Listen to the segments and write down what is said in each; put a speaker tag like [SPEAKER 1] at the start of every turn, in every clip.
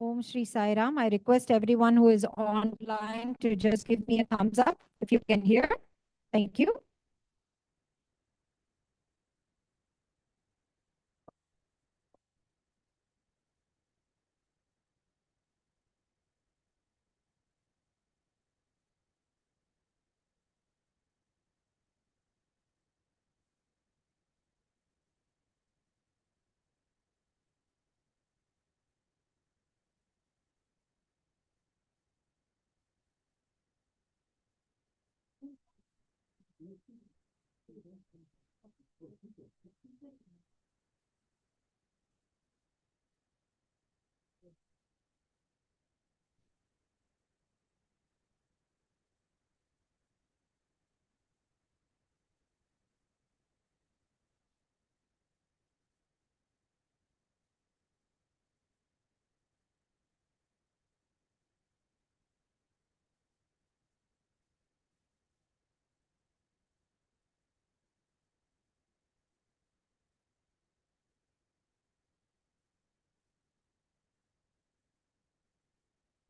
[SPEAKER 1] Om Shri Sai Ram. I request everyone who is online to just give me a thumbs up if you can hear. Thank you.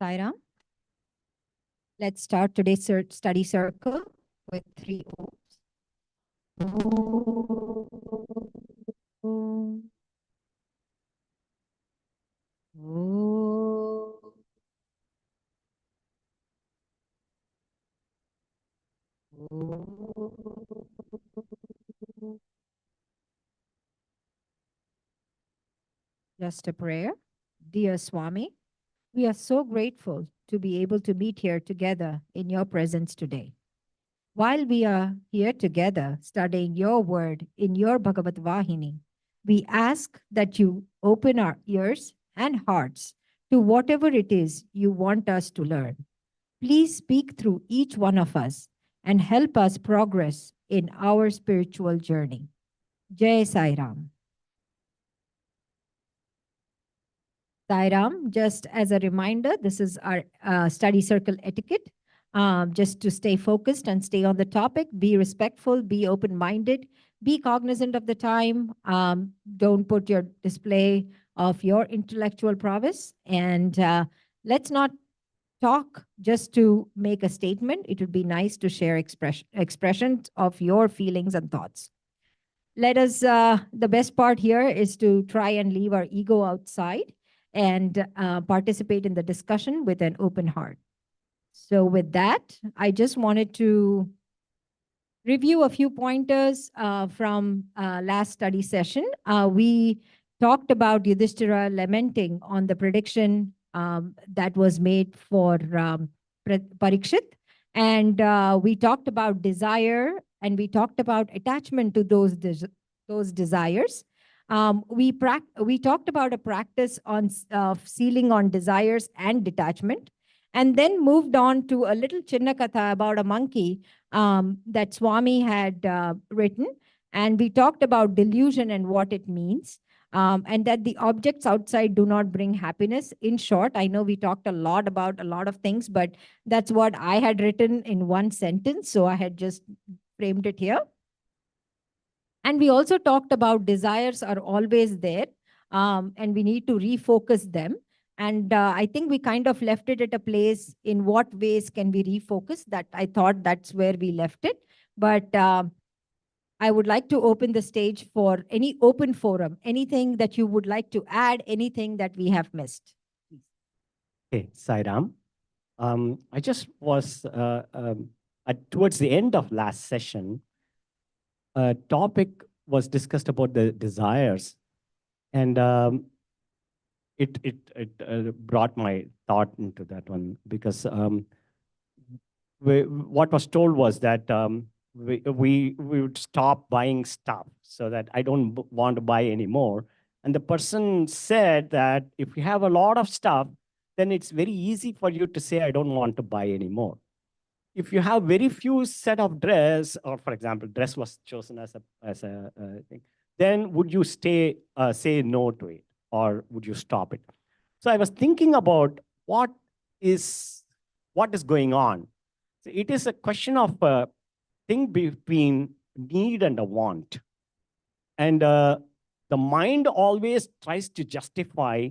[SPEAKER 1] Sai Ram. Let's start today's study circle with 3 O's. Om. Om. Om. Just a prayer. Dear Swami, we are so grateful to be able to meet here together in your presence today. While we are here together studying your word in your Bhagavat Vahini, we ask that you open our ears and hearts to whatever it is you want us to learn. Please speak through each one of us and help us progress in our spiritual journey. Jai Sai Ram. Sai Ram, just as a reminder, this is our study circle etiquette. Just to stay focused and stay on the topic, be respectful, be open-minded, be cognizant of the time. Don't put your display of your intellectual prowess. And let's not talk just to make a statement. It would be nice to share expressions of your feelings and thoughts. Let us, the best part here is to try and leave our ego outside and participate in the discussion with an open heart. So with that, I just wanted to review a few pointers from last study session. We talked about Yudhishthira lamenting on the prediction that was made for Parikshit. And we talked about desire and we talked about attachment to those desires. We talked about a practice on sealing on desires and detachment, and then moved on to a little Chinna Katha about a monkey that Swami had written. And we talked about delusion and what it means, and that the objects outside do not bring happiness. In short, I know we talked a lot about a lot of things, but that's what I had written in one sentence. So I had just framed it here. And we also talked about desires are always there, and we need to refocus them. And I think we kind of left it at a place in what ways can we refocus that. I thought that's where we left it. But I would like to open the stage for any open forum, anything that you would like to add, anything that we have missed.
[SPEAKER 2] Okay, Sai Ram. I just was towards the end of last session, a topic was discussed about the desires, and it brought my thought into that one because what was told was that we would stop buying stuff so that I don't want to buy anymore. And the person said that if you have a lot of stuff, then it's very easy for you to say, I don't want to buy anymore. If you have very few set of dress, or for example, dress was chosen as a thing, then would you say no to it, or would you stop it? So I was thinking about what is going on. So it is a question of a thing between need and a want, and the mind always tries to justify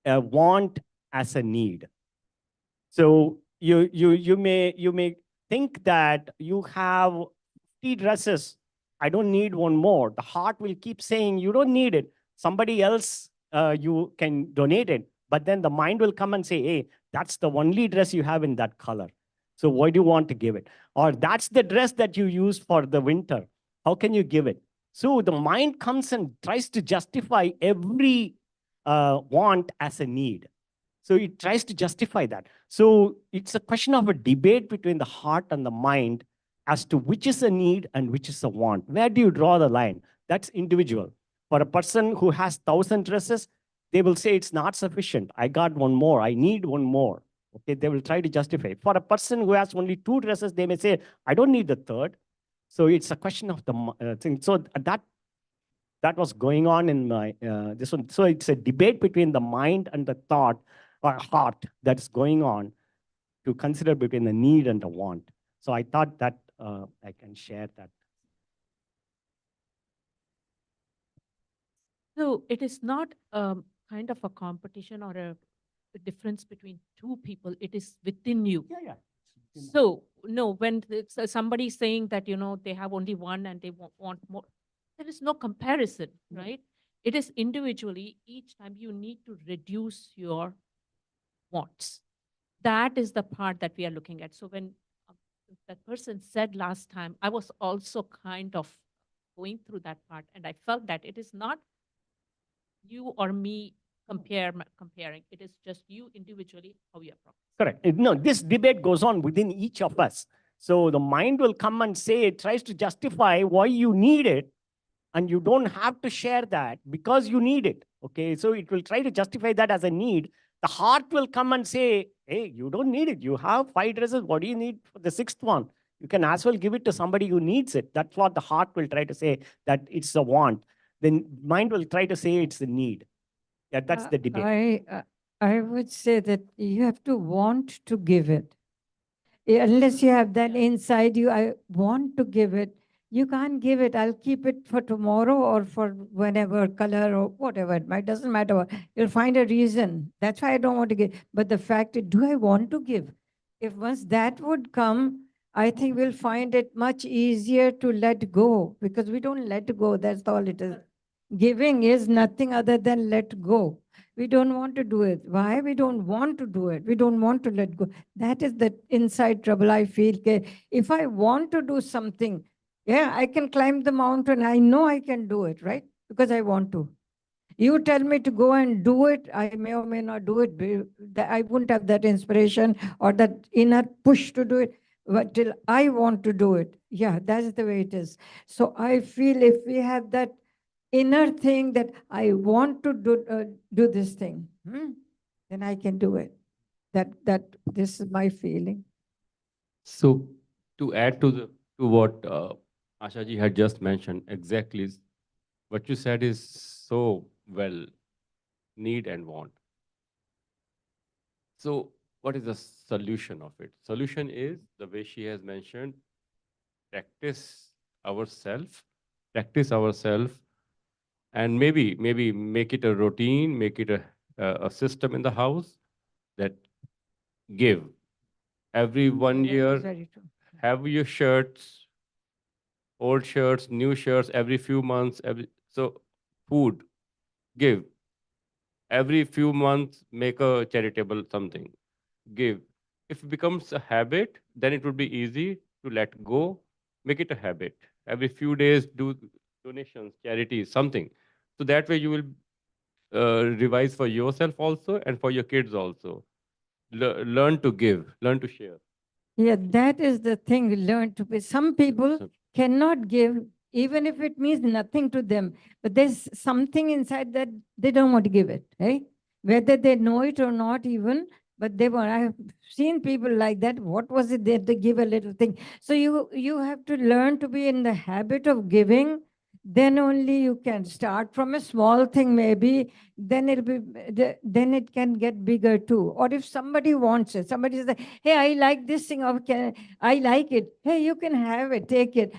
[SPEAKER 2] a want as a need. So you may think that you have 50 dresses. I don't need one more. The heart will keep saying you don't need it. Somebody else, you can donate it. But then the mind will come and say, hey, that's the only dress you have in that color. So why do you want to give it? Or that's the dress that you use for the winter. How can you give it? So the mind comes and tries to justify every want as a need. So it tries to justify that. So it's a question of a debate between the heart and the mind as to which is a need and which is a want. Where do you draw the line? That's individual. For a person who has 1,000 dresses, they will say it's not sufficient. I got one more. I need one more. Okay, they will try to justify. For a person who has only 2 dresses, they may say, I don't need the third. So it's a question of the thing. So that was going on in my this one. So it's a debate between the mind and the thought or heart that's going on to consider between the need and the want. So I thought that I can share that.
[SPEAKER 3] So it is not kind of a competition or a difference between two people. It is within you.
[SPEAKER 2] Yeah.
[SPEAKER 3] So no, when somebody is saying that they have only one and they want more, there is no comparison, right? It is individually. Each time you need to reduce your wants. That is the part that we are looking at. So when that person said last time, I was also kind of going through that part, and I felt that it is not you or me comparing. It is just you individually how you are progressing.
[SPEAKER 2] Correct. No, this debate goes on within each of us. So the mind will come and say, it tries to justify why you need it, and you don't have to share that because you need it. Okay, so it will try to justify that as a need. The heart will come and say, hey, you don't need it. You have 5 dresses. What do you need for the 6th one? You can as well give it to somebody who needs it. That's what the heart will try to say, that it's a want. Then mind will try to say it's a need. Yeah, that's the debate.
[SPEAKER 4] I would say that you have to want to give it. Unless you have that inside you, I want to give it. You can't give it. I'll keep it for tomorrow or for whenever color or whatever. It doesn't matter. You'll find a reason. That's why I don't want to give. But the fact is, do I want to give? If once that would come, I think we'll find it much easier to let go because we don't let go. That's all it is. Giving is nothing other than let go. We don't want to do it. Why? We don't want to do it. We don't want to let go. That is the inside trouble I feel. If I want to do something, yeah, I can climb the mountain. I know I can do it, right? Because I want to. You tell me to go and do it, I may or may not do it. I wouldn't have that inspiration or that inner push to do it. But till I want to do it, yeah, that's the way it is. So I feel if we have that inner thing that I want to do this thing, then I can do it. This is my feeling.
[SPEAKER 5] So to add to what Ashaji had just mentioned, exactly what you said is so well, need and want. So what is the solution of it? Solution is the way she has mentioned, practice ourselves, and maybe make it a routine, make it a system in the house that give every 1 year,
[SPEAKER 4] Very true.
[SPEAKER 5] have your shirts, old shirts, new shirts every few months, so food, give. Every few months, make a charitable something, give. If it becomes a habit, then it would be easy to let go, make it a habit. Every few days, do donations, charities, something. So that way you will revise for yourself also and for your kids also. Learn to give, learn to share.
[SPEAKER 4] Yeah, that is the thing we learn to be. Some people cannot give, even if it means nothing to them. But there's something inside that they don't want to give it, right? Whether they know it or not, even, but they want. I have seen people like that. What was it there to give a little thing? So you have to learn to be in the habit of giving. Then only you can start from a small thing, maybe. Then it'll be. Then it can get bigger too. Or if somebody wants it, somebody says, "Hey, I like this thing. Or I like it. Hey, you can have it. Take it."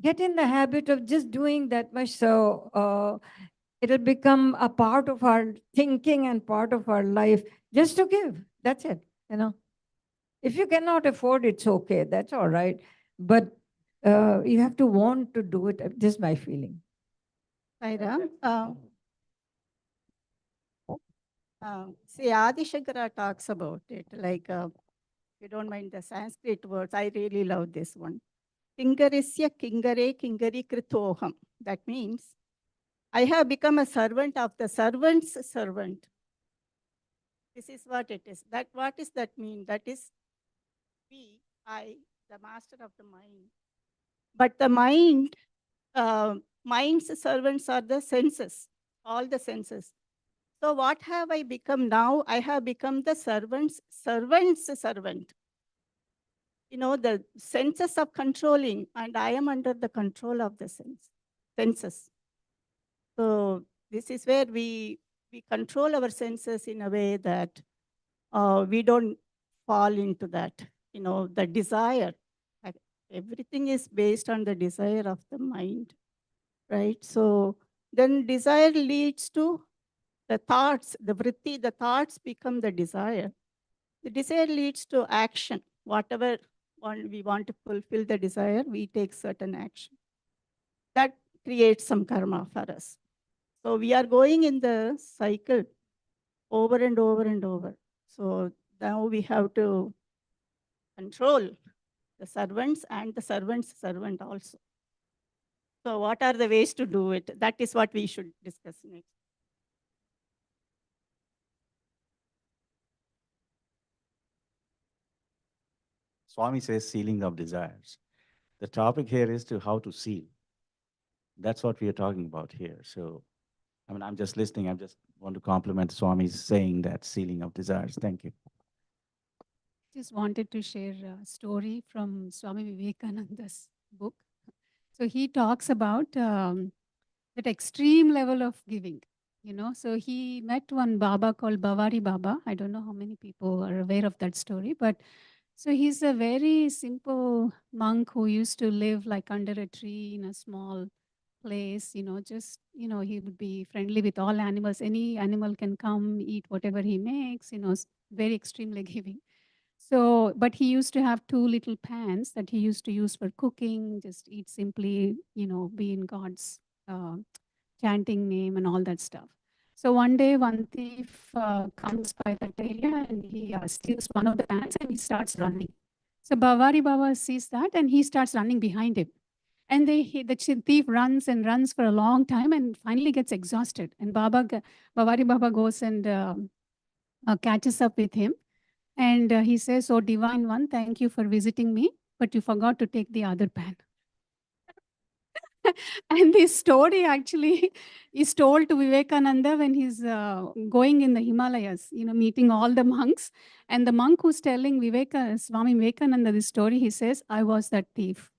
[SPEAKER 4] Get in the habit of just doing that much. So It'll become a part of our thinking and part of our life just to give. That's it, you know. If you cannot afford, it's okay. That's all right. But you have to want to do it. This is my feeling.
[SPEAKER 6] Sairam, see, Adi Shankara talks about it. Like, if you don't mind the Sanskrit words, I really love this one. Kingarisya kingare kingari kritoham. That means I have become a servant of the servant's servant. This is what it is. That what does that mean? That is I, the master of the mind. But the mind, mind's servants are the senses, all the senses. So what have I become now? I have become the servant's servant. You know, the senses of controlling, and I am under the control of the senses. So this is where we control our senses in a way that we don't fall into that, you know, the desire. Everything is based on the desire of the mind, right? So then desire leads to the thoughts, the vritti, the thoughts become the desire. The desire leads to action. Whatever we want to fulfill the desire, we take certain action. That creates some karma for us. So we are going in the cycle over and over and over. So now we have to control the servants and the servant's servant also. So what are the ways to do it? That is what we should discuss next.
[SPEAKER 7] Swami says sealing of desires. The topic here is to how to seal. That's what we are talking about here. So, I mean, I'm just listening. I just want to compliment Swami's saying that sealing of desires. Thank you.
[SPEAKER 8] Just wanted to share a story from Swami Vivekananda's book. So he talks about that extreme level of giving, you know. So he met one Baba called Bavari Baba. I don't know how many people are aware of that story, but so he's a very simple monk who used to live like under a tree in a small place, you know, just, you know, he would be friendly with all animals. Any animal can come eat whatever he makes, you know, very extremely giving. So, but he used to have two little pans that he used to use for cooking, just eat simply, you know, be in God's uh, chanting name and all that stuff. So one day, one thief comes by that area and he steals one of the pans and he starts running. So Bavari Baba sees that and he starts running behind him. And the thief runs and runs for a long time and finally gets exhausted. And Bavari Baba goes and catches up with him. And he says, "Oh, Divine One, thank you for visiting me, but you forgot to take the other pan." And this story actually is told to Vivekananda when he's going in the Himalayas, you know, meeting all the monks. And the monk who's telling Swami Vivekananda this story, he says, "I was that thief."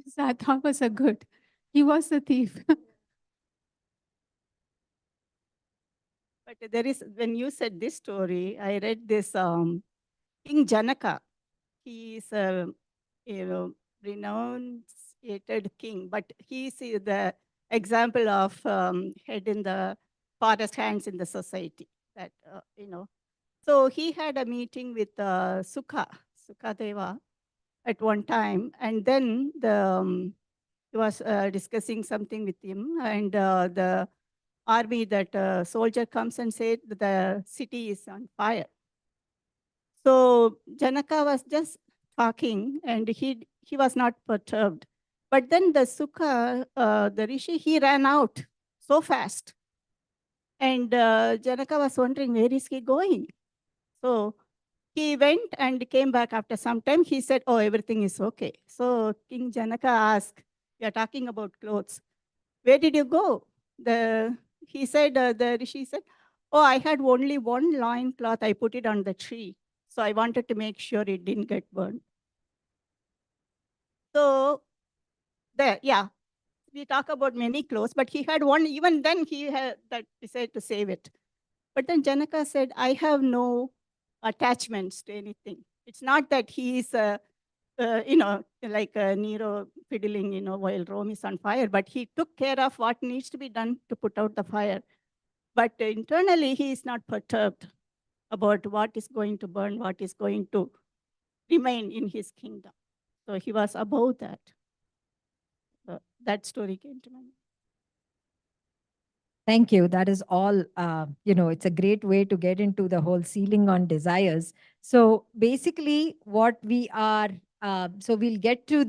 [SPEAKER 8] So I thought was a good. He was the thief.
[SPEAKER 6] But there is, when you said this story, I read this King Janaka. He is a, you know, renunciated king, but he is the example of head in the forest, hands in the society. That you know, so he had a meeting with Sukadeva at one time, and then he was discussing something with him, and the army, that soldier comes and said the city is on fire. So Janaka was just talking and he was not perturbed. But then the the Rishi, he ran out so fast. And Janaka was wondering, where is he going? So he went and came back after some time. He said, oh, everything is okay. So King Janaka asked, we are talking about clothes. Where did you go? He said, the Rishi said, oh, I had only one loin cloth. I put it on the tree. So I wanted to make sure it didn't get burned. So there, yeah, we talk about many clothes, but he had one, even then he had that decided to save it. But then Janaka said, I have no attachments to anything. It's not that he is like Nero fiddling, while Rome is on fire, but he took care of what needs to be done to put out the fire. But internally, he is not perturbed about what is going to burn, what is going to remain in his kingdom. So he was above that. That story came to mind.
[SPEAKER 1] Thank you. That is all, it's a great way to get into the whole ceiling on desires. So basically what we are, so we'll get to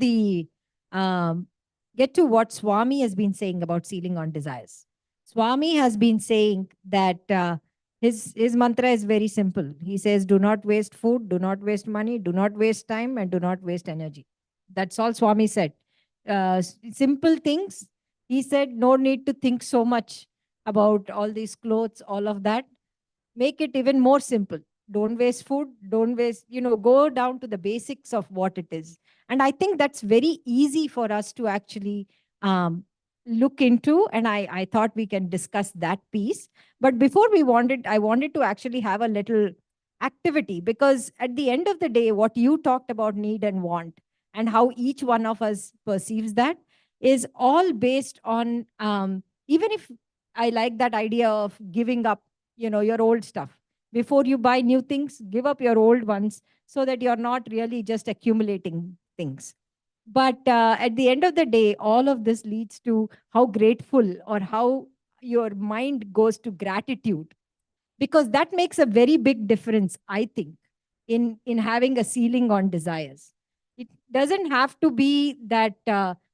[SPEAKER 1] what Swami has been saying about ceiling on desires. Swami has been saying that his mantra is very simple. He says, do not waste food, do not waste money, do not waste time, and do not waste energy. That's all Swami said. Simple things. He said, no need to think so much about all these clothes, all of that. Make it even more simple. Don't waste food, don't waste, go down to the basics of what it is. And I think that's very easy for us to actually look into. And I thought we can discuss that piece. But before I wanted to actually have a little activity, because at the end of the day, what you talked about need and want and how each one of us perceives that is all based on, even if I like that idea of giving up, your old stuff. Before you buy new things, give up your old ones so that you're not really just accumulating things. But at the end of the day, all of this leads to how grateful or how your mind goes to gratitude, because that makes a very big difference, I think, in having a ceiling on desires. It doesn't have to be that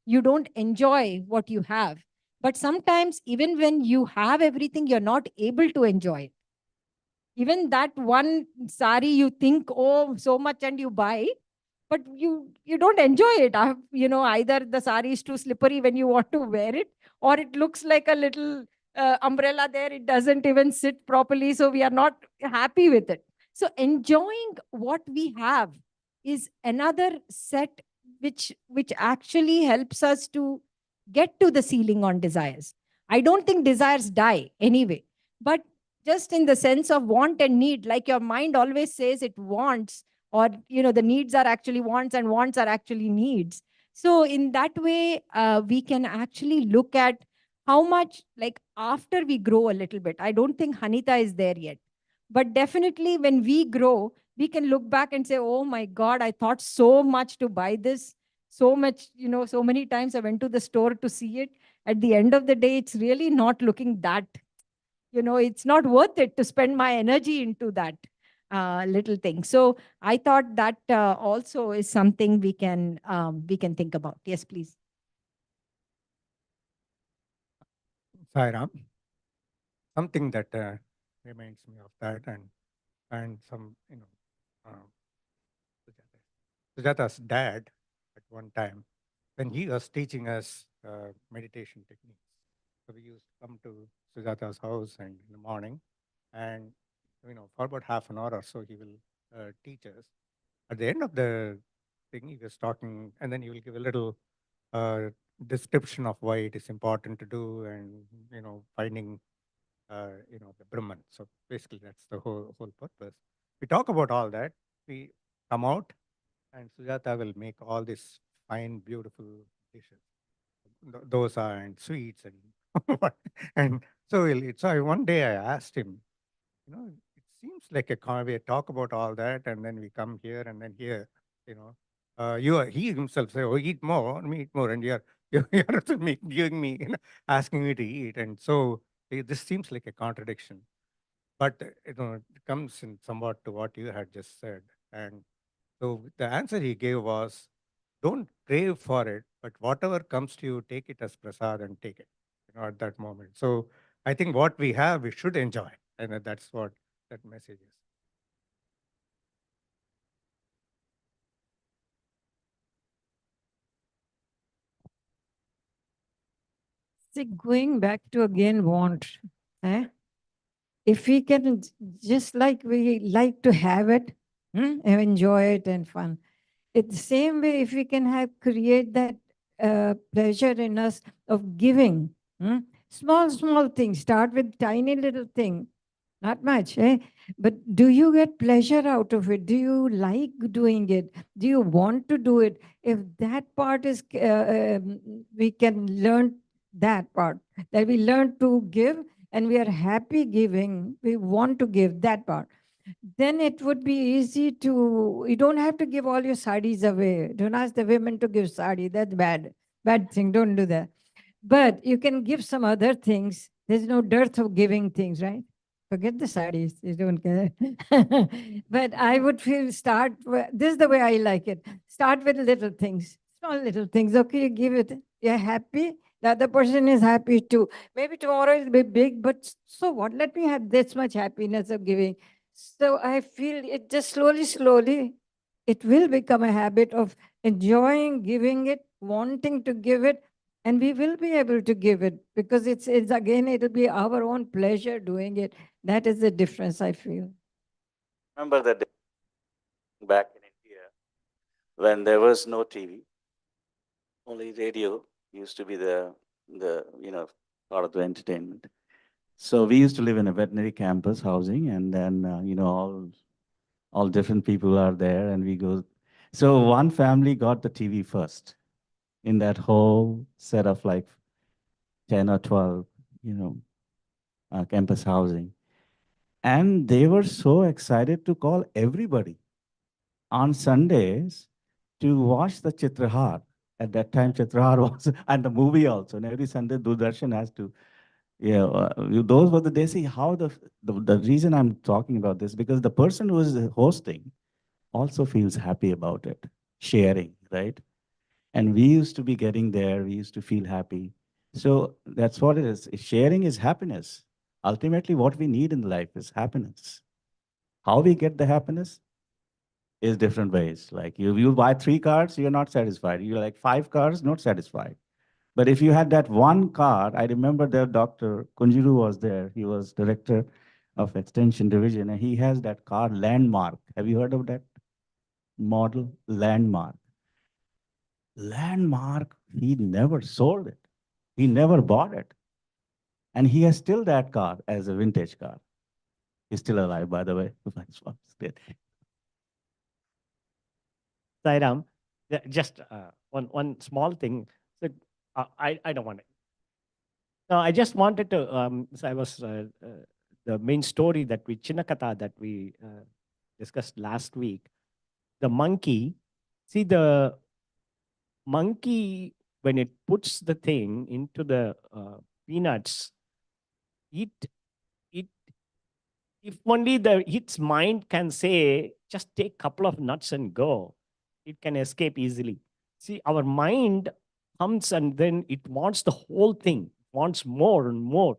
[SPEAKER 1] you don't enjoy what you have, but sometimes even when you have everything, you're not able to enjoy it. Even that one sari you think, oh, so much, and you buy, but you don't enjoy it. Either the sari is too slippery when you want to wear it, or it looks like a little umbrella there. It doesn't even sit properly, so we are not happy with it. So enjoying what we have is another set which actually helps us to get to the ceiling on desires. I don't think desires die anyway, but just in the sense of want and need, like your mind always says it wants, or the needs are actually wants and wants are actually needs. So in that way, we can actually look at how much, like after we grow a little bit. I don't think Hanita is there yet, but definitely when we grow, we can look back and say, oh my God, I thought so much to buy this, so much, so many times I went to the store to see it. At the end of the day, it's really not looking that, it's not worth it to spend my energy into that little thing. So I thought that also is something we can think about. Yes, please.
[SPEAKER 9] Sairam, something that reminds me of that, and some, Sujata's dad at one time, when he was teaching us meditation techniques. So we used to come to Sujata's house and in the morning, and for about half an hour or so, he will teach us. At the end of the thing, he was talking, and then he will give a little description of why it is important to do, and finding the Brahman. So basically, that's the whole purpose. We talk about all that. We come out, and Sujata will make all these fine, beautiful dishes, dosa and sweets and and so one day I asked him, it seems like we talk about all that, and then we come here, and then here, he himself say, oh, eat more, eat more, and you're also giving me, asking me to eat, and so this seems like a contradiction. But it comes in somewhat to what you had just said, and so the answer he gave was, don't crave for it, but whatever comes to you, take it as prasad and take it, at that moment. So I think what we have, we should enjoy, and that's what that message is.
[SPEAKER 4] See, going back to again want, eh? If we can, just like we like to have it, and enjoy it and fun. It's the same way, if we can create that pleasure in us of giving, small things, start with tiny little thing, Not much, eh? But do you get pleasure out of it? Do you like doing it? Do you want to do it? If that part is, we can learn that part, that we learn to give and we are happy giving, we want to give that part. Then it would be easy to, you don't have to give all your saris away. Don't ask the women to give sari. That's bad. Bad thing. Don't do that. But you can give some other things. There's no dearth of giving things, right? Forget the saris, you don't care. But I would feel this is the way I like it. Start with little things, small little things. Okay, you give it. You're happy. The other person is happy too. Maybe tomorrow it'll be big, but so what? Let me have this much happiness of giving. So I feel it just slowly, slowly, it will become a habit of enjoying giving it, wanting to give it, and we will be able to give it because it's again, it'll be our own pleasure doing it. That is the difference, I feel.
[SPEAKER 7] Remember that back in India, when there was no TV, only radio used to be the part of the entertainment. So we used to live in a veterinary campus housing, and then all different people are there, and we go. So one family got the TV first in that whole set of like 10 or 12, campus housing, and they were so excited to call everybody on Sundays to watch the Chitrahar. At that time, Chitrahar was, and the movie also. And every Sunday, Doordarshan has to, those were the days. See how the reason I'm talking about this, because the person who is hosting also feels happy about it, sharing, right? And we used to be getting there, we used to feel happy. So that's what it is. Sharing is happiness. Ultimately, what we need in life is happiness. How we get the happiness is different ways. Like you buy 3 cars, you're not satisfied. You like 5 cars, not satisfied. But if you had that one car, I remember there Dr. Kunjiru was there. He was director of Extension Division, and he has that car Landmark. Have you heard of that model? Landmark. Landmark, he never sold it. He never bought it. And he has still that car as a vintage car. He's still alive, by the way.
[SPEAKER 2] Sairam, just one small thing. So, I don't want to. No, I just wanted to. So I was the main story that we Chinnakatha that we discussed last week. The monkey. See the monkey when it puts the thing into the peanuts. It if only its mind can say just take couple of nuts and go, it can escape easily. See, our mind comes and then it wants the whole thing, wants more and more.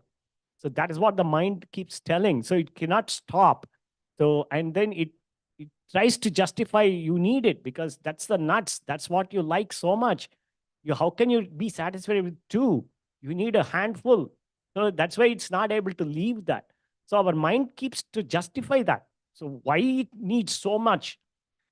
[SPEAKER 2] So that is what the mind keeps telling. So it cannot stop. So and then it tries to justify you need it because that's the nuts. That's what you like so much. How can you be satisfied with 2? You need a handful. So that's why it's not able to leave that. So our mind keeps to justify that. So why it needs so much?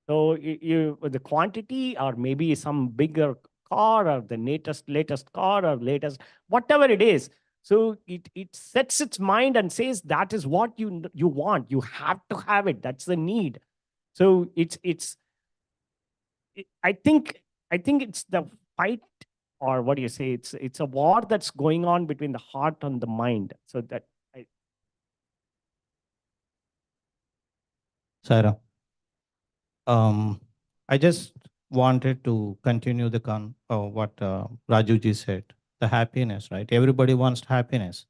[SPEAKER 2] So the quantity, or maybe some bigger car, or the latest car, or latest whatever it is. So it sets its mind and says that is what you want. You have to have it. That's the need. So I think it's the fight, or what do you say? It's a war that's going on between the heart and the mind. So that.
[SPEAKER 9] Sarah, I just wanted to continue what Rajuji said, the happiness, right? Everybody wants happiness.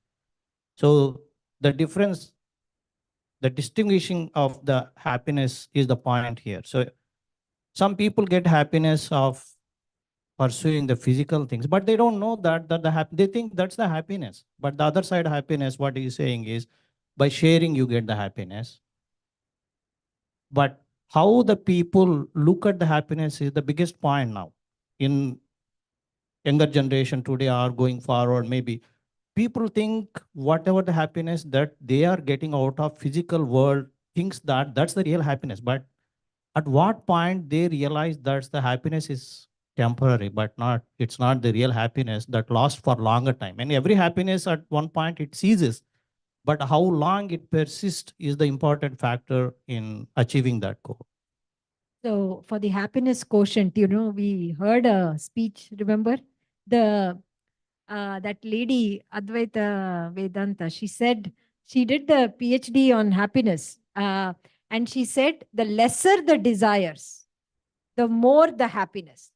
[SPEAKER 9] So the difference, the distinguishing of the happiness is the point here. So some people get happiness of pursuing the physical things, but they don't know they think that's the happiness. But the other side of happiness, what he's saying is, by sharing you get the happiness. But how the people look at the happiness is the biggest point now. In younger generation today or going forward, maybe people think whatever the happiness that they are getting out of physical world, thinks that that's the real happiness. But at what point they realize that the happiness is temporary, but it's not the real happiness that lasts for longer time. And every happiness at one point it ceases.
[SPEAKER 10] but how long it persists is the important factor in achieving that goal.
[SPEAKER 1] So for the happiness quotient, we heard a speech, remember? The that lady, Advaita Vedanta, she said she did the PhD on happiness. And she said the lesser the desires, the more the happiness.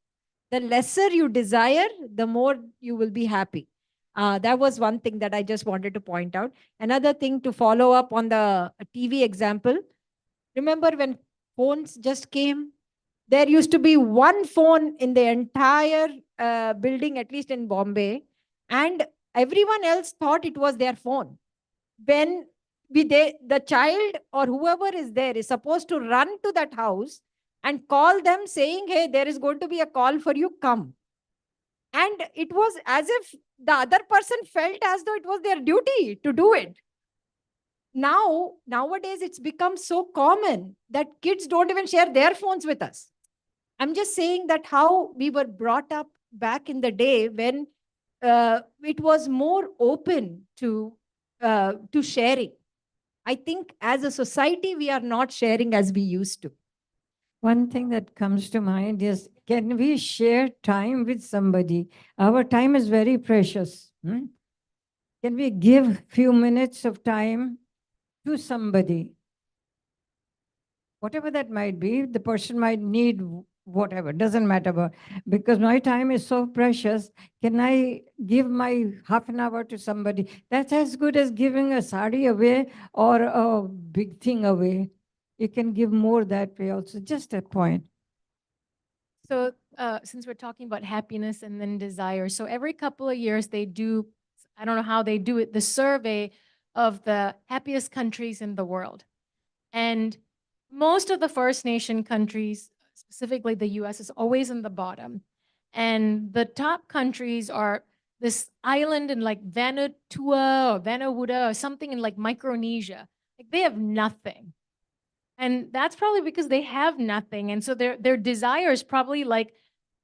[SPEAKER 1] The lesser you desire, the more you will be happy. That was one thing that I just wanted to point out. Another thing to follow up on the TV example. Remember when phones just came? There used to be one phone in the entire building, at least in Bombay, and everyone else thought it was their phone. When the child or whoever is there is supposed to run to that house and call them saying, hey, there is going to be a call for you, come. And it was as if the other person felt as though it was their duty to do it. Nowadays, it's become so common that kids don't even share their phones with us. I'm just saying that how we were brought up back in the day when it was more open to sharing. I think as a society, we are not sharing as we used to.
[SPEAKER 4] One thing that comes to mind is, can we share time with somebody? Our time is very precious. Can we give few minutes of time to somebody? Whatever that might be, the person might need whatever, doesn't matter. Because my time is so precious, can I give my half an hour to somebody? That's as good as giving a sari away or a big thing away. You can give more that way also. Just a point.
[SPEAKER 11] So since we're talking about happiness and then desire, so every couple of years they do, I don't know how they do it, the survey of the happiest countries in the world. And most of the First Nation countries, specifically the US, is always in the bottom. And the top countries are this island in like Vanuatu or Vanuatu or something in like Micronesia. Like they have nothing. And that's probably because they have nothing. And so their desire is probably like,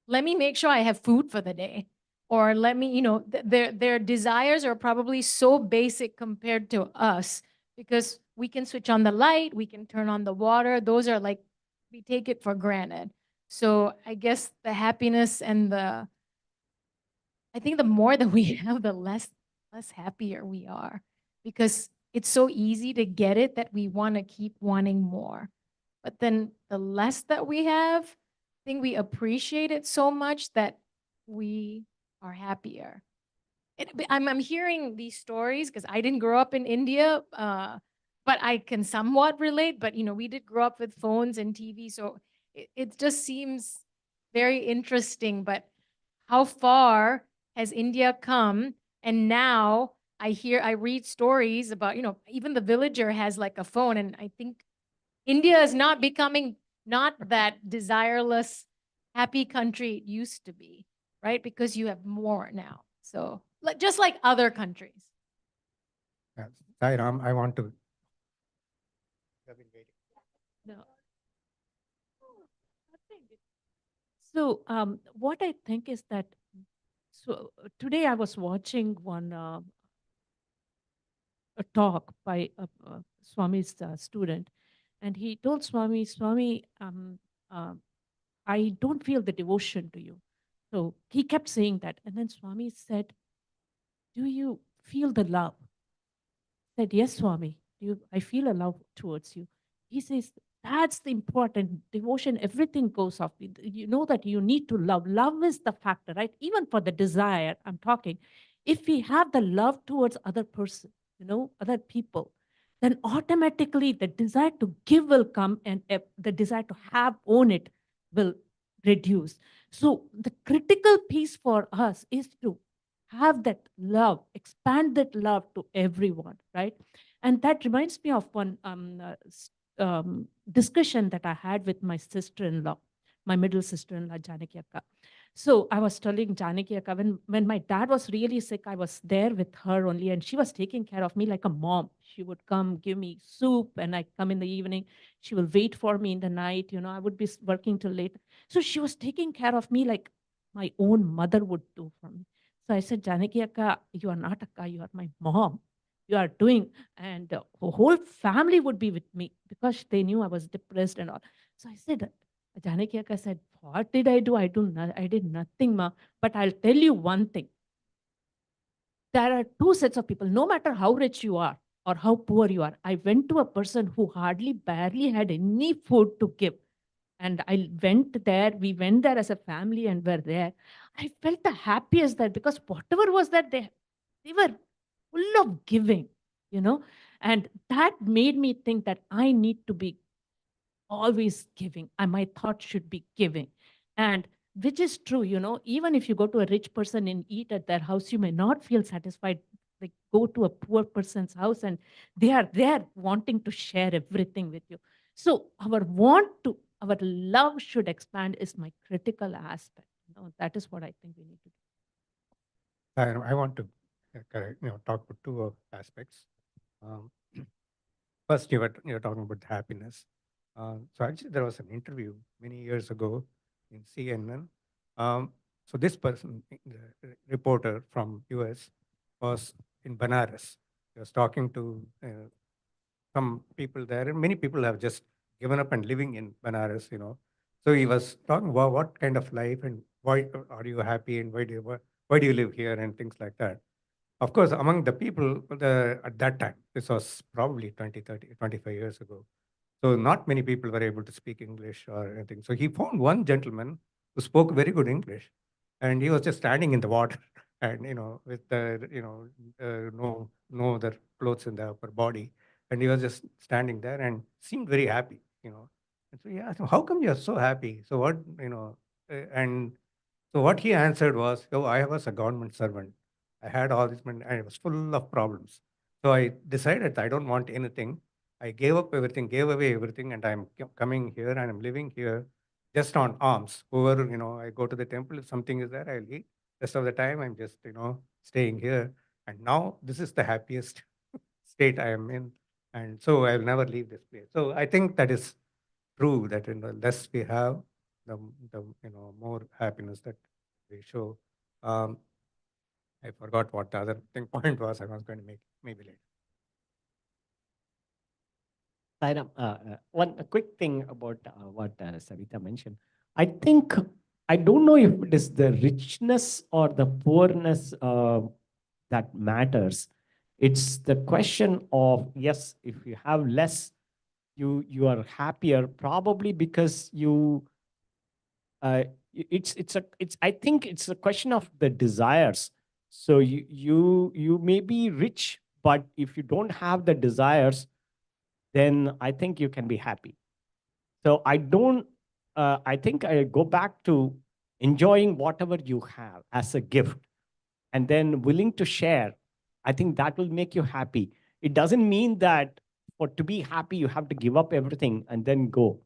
[SPEAKER 11] let me make sure I have food for the day. Or let me, their desires are probably so basic compared to us because we can switch on the light, we can turn on the water. Those are like, we take it for granted. So I guess the happiness and I think the more that we have, the less happier we are because it's so easy to get it that we want to keep wanting more. But then the less that we have, I think we appreciate it so much that we are happier. I'm hearing these stories because I didn't grow up in India, but I can somewhat relate. But we did grow up with phones and TV, so it just seems very interesting. But how far has India come? And now I read stories about even the villager has like a phone, and I think India is not becoming not that desireless, happy country it used to be, right? Because you have more now. So just like other countries.
[SPEAKER 9] Sai Ram, I want to. I've been waiting.
[SPEAKER 3] No. So what I think is that, so today I was watching one a talk by Swami's student, and he told Swami, I don't feel the devotion to you. So he kept saying that. And then Swami said, do you feel the love? I said, yes, Swami. I feel a love towards you. He says, that's the important devotion. Everything goes off. You know that you need to love. Love is the factor, right? Even for the desire, I'm talking. If we have the love towards other person, other people, then automatically the desire to give will come and the desire to own it will reduce. So the critical piece for us is to have that love, expand that love to everyone, right? And that reminds me of one discussion that I had with my sister-in-law, my middle sister-in-law, Janaki Akka. So I was telling Janaki Akka, when my dad was really sick, I was there with her only, and she was taking care of me like a mom. She would come give me soup, and I come in the evening. She will wait for me in the night. I would be working till late. So she was taking care of me like my own mother would do for me. So I said, Janaki Akka, you are not Akka, you are my mom. you are doing. And the whole family would be with me because they knew I was depressed and all. So I said, Janaki Akka said, what did I do? I did nothing, ma. But I'll tell you one thing. There are two sets of people, no matter how rich you are or how poor you are. I went to a person who barely had any food to give. And I went there, we went there as a family and were there. I felt the happiest there because whatever was that, they were full of giving, you know. And that made me think that I need to be always giving. And my thought should be giving. And which is true, you know, even if you go to a rich person and eat at their house, you may not feel satisfied. Like go to a poor person's house and they are there wanting to share everything with you. So our love should expand is my critical aspect. You know, that is what I think we need to do.
[SPEAKER 9] I want to talk about two aspects. Um, First, you were talking about happiness. So actually, there was an interview many years ago in CNN. So this person, the reporter from US, was in Banaras. He was talking to some people there, and many people have just given up and living in Banaras. So he was talking about what kind of life and why are you happy and why do you live here and things like that. Of course, among the people at that time, this was probably 20, 30, 25 years ago. So not many people were able to speak English or anything. So he found one gentleman who spoke very good English, and he was just standing in the water, and with the no other clothes in the upper body, and he was just standing there and seemed very happy. And so he asked him, "How come you are so happy?" So and so what he answered was, "Oh, I was a government servant. I had all this money, and I was full of problems. So I decided I don't want anything. I gave up everything, gave away everything, and I'm coming here and I'm living here just on alms. Whoever, I go to the temple, if something is there, I'll eat. Rest of the time, I'm just, staying here. And now this is the happiest state I am in. And so I'll never leave this place." So I think that is true that less we have, the more happiness that we show. Um, I forgot what the other thing point was I was going to make maybe later.
[SPEAKER 2] Sairam, one quick thing about what Savita mentioned. I think, I don't know if it is the richness or the poorness that matters. It's the question of, yes, if you have less, you are happier, probably because it's I think it's a question of the desires. So you may be rich, but if you don't have the desires, then I think you can be happy. So I think I go back to enjoying whatever you have as a gift and then willing to share. I think that will make you happy. It doesn't mean that to be happy, you have to give up everything and then go.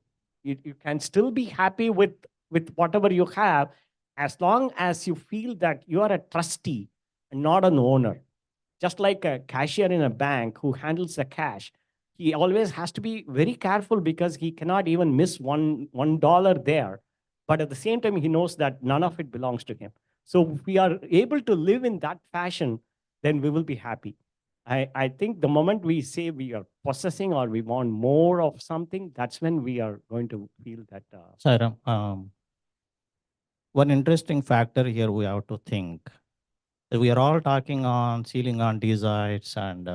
[SPEAKER 2] You can still be happy with whatever you have, as long as you feel that you are a trustee and not an owner. Just like a cashier in a bank who handles the cash, he always has to be very careful because he cannot even miss $1 there. But at the same time, he knows that none of it belongs to him. So if we are able to live in that fashion, then we will be happy. I think the moment we say we are possessing or we want more of something, that's when we are going to feel that.
[SPEAKER 10] Sairam, one interesting factor here we have to think. We are all talking on sealing on desires and